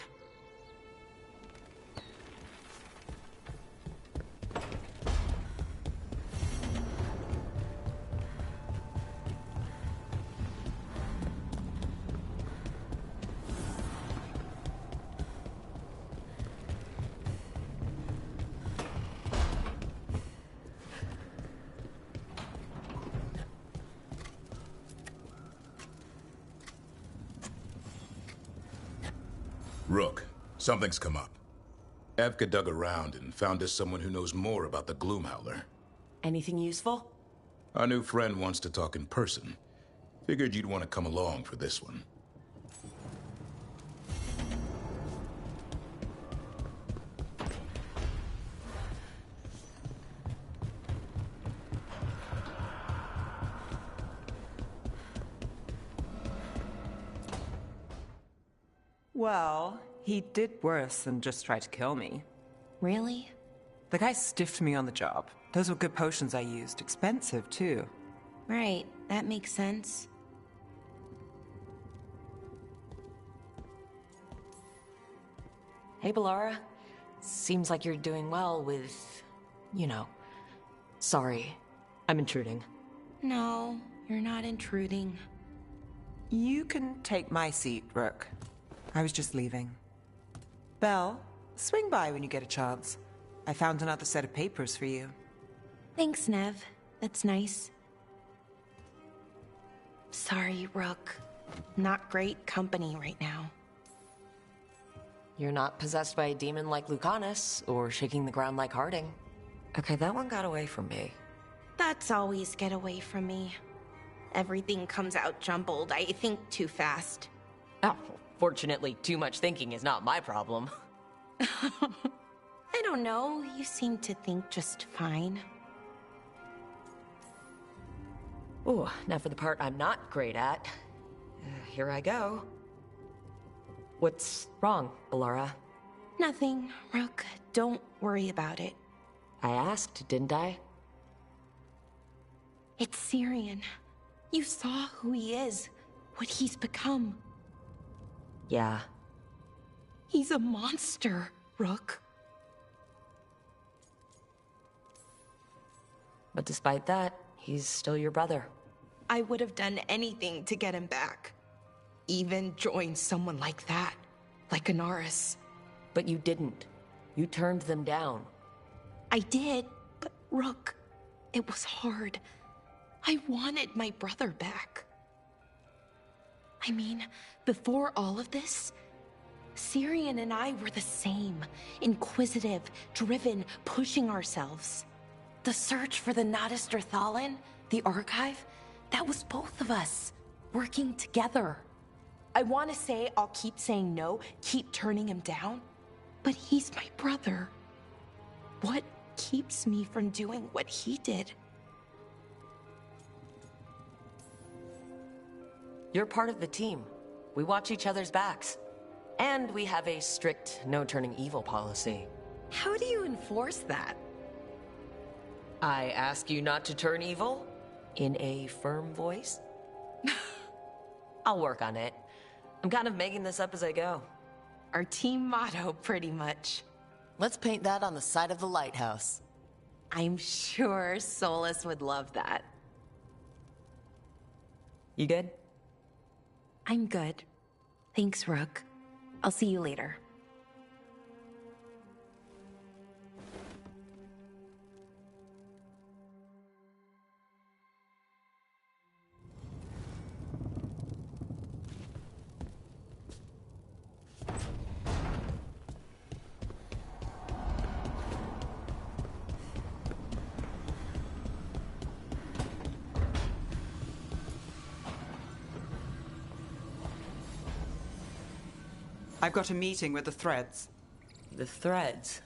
Rook, something's come up. Evka dug around and found us someone who knows more about the Gloomhowler. Anything useful? Our new friend wants to talk in person. Figured you'd want to come along for this one. Well, he did worse than just try to kill me. Really? The guy stiffed me on the job. Those were good potions I used. Expensive, too. Right, that makes sense. Hey, Bellara. Seems like you're doing well with, you know. Sorry, I'm intruding. No, you're not intruding. You can take my seat, Rook. I was just leaving. Belle, swing by when you get a chance. I found another set of papers for you. Thanks, Nev. That's nice. Sorry, Rook. Not great company right now. You're not possessed by a demon like Lucanus, or shaking the ground like Harding. Okay, that one got away from me. That's always get away from me. Everything comes out jumbled. I think too fast. Oh, fortunately, too much thinking is not my problem. I don't know. You seem to think just fine. Ooh, now for the part I'm not great at. Here I go. What's wrong, Bellara? Nothing, Rook. Don't worry about it. I asked, didn't I? It's Syrian. You saw who he is, what he's become. Yeah. He's a monster, Rook. But despite that, he's still your brother. I would have done anything to get him back. Even join someone like that, like Inaris. But you didn't. You turned them down. I did, but Rook, it was hard. I wanted my brother back. I mean, before all of this, Syrian and I were the same. Inquisitive, driven, pushing ourselves. The search for the Nadister Thalin, the archive, that was both of us, working together. I want to say I'll keep saying no, keep turning him down, but he's my brother. What keeps me from doing what he did. You're part of the team. We watch each other's backs. And we have a strict no-turning evil policy. How do you enforce that? I ask you not to turn evil? In a firm voice? I'll work on it. I'm kind of making this up as I go. Our team motto, pretty much. Let's paint that on the side of the lighthouse. I'm sure Solas would love that. You good? I'm good. Thanks, Rook. I'll see you later. I've got a meeting with the Threads. The Threads?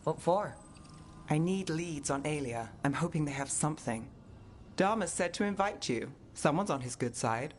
What for? I need leads on Aelia. I'm hoping they have something. Dharma said to invite you. Someone's on his good side.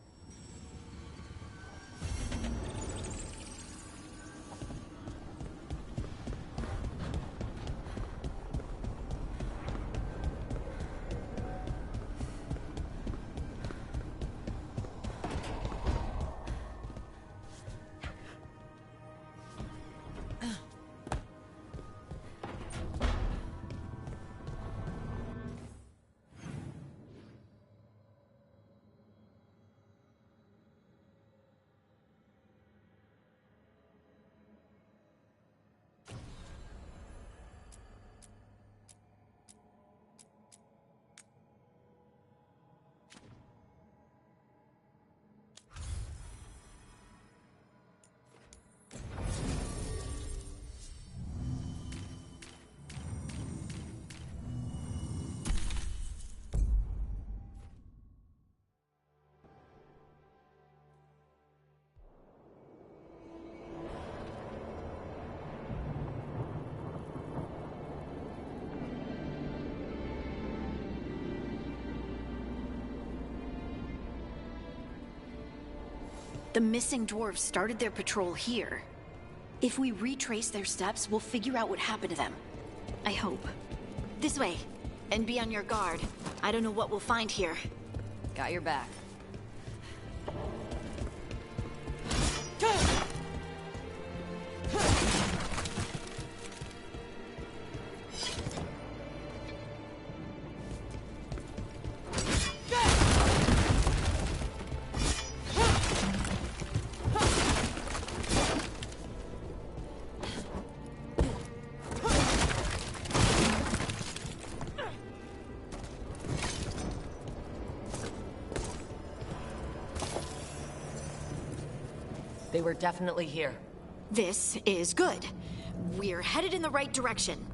The missing dwarves started their patrol here. If we retrace their steps, we'll figure out what happened to them. I hope. This way. And be on your guard. I don't know what we'll find here. Got your back. They were definitely here. This is good. We're headed in the right direction.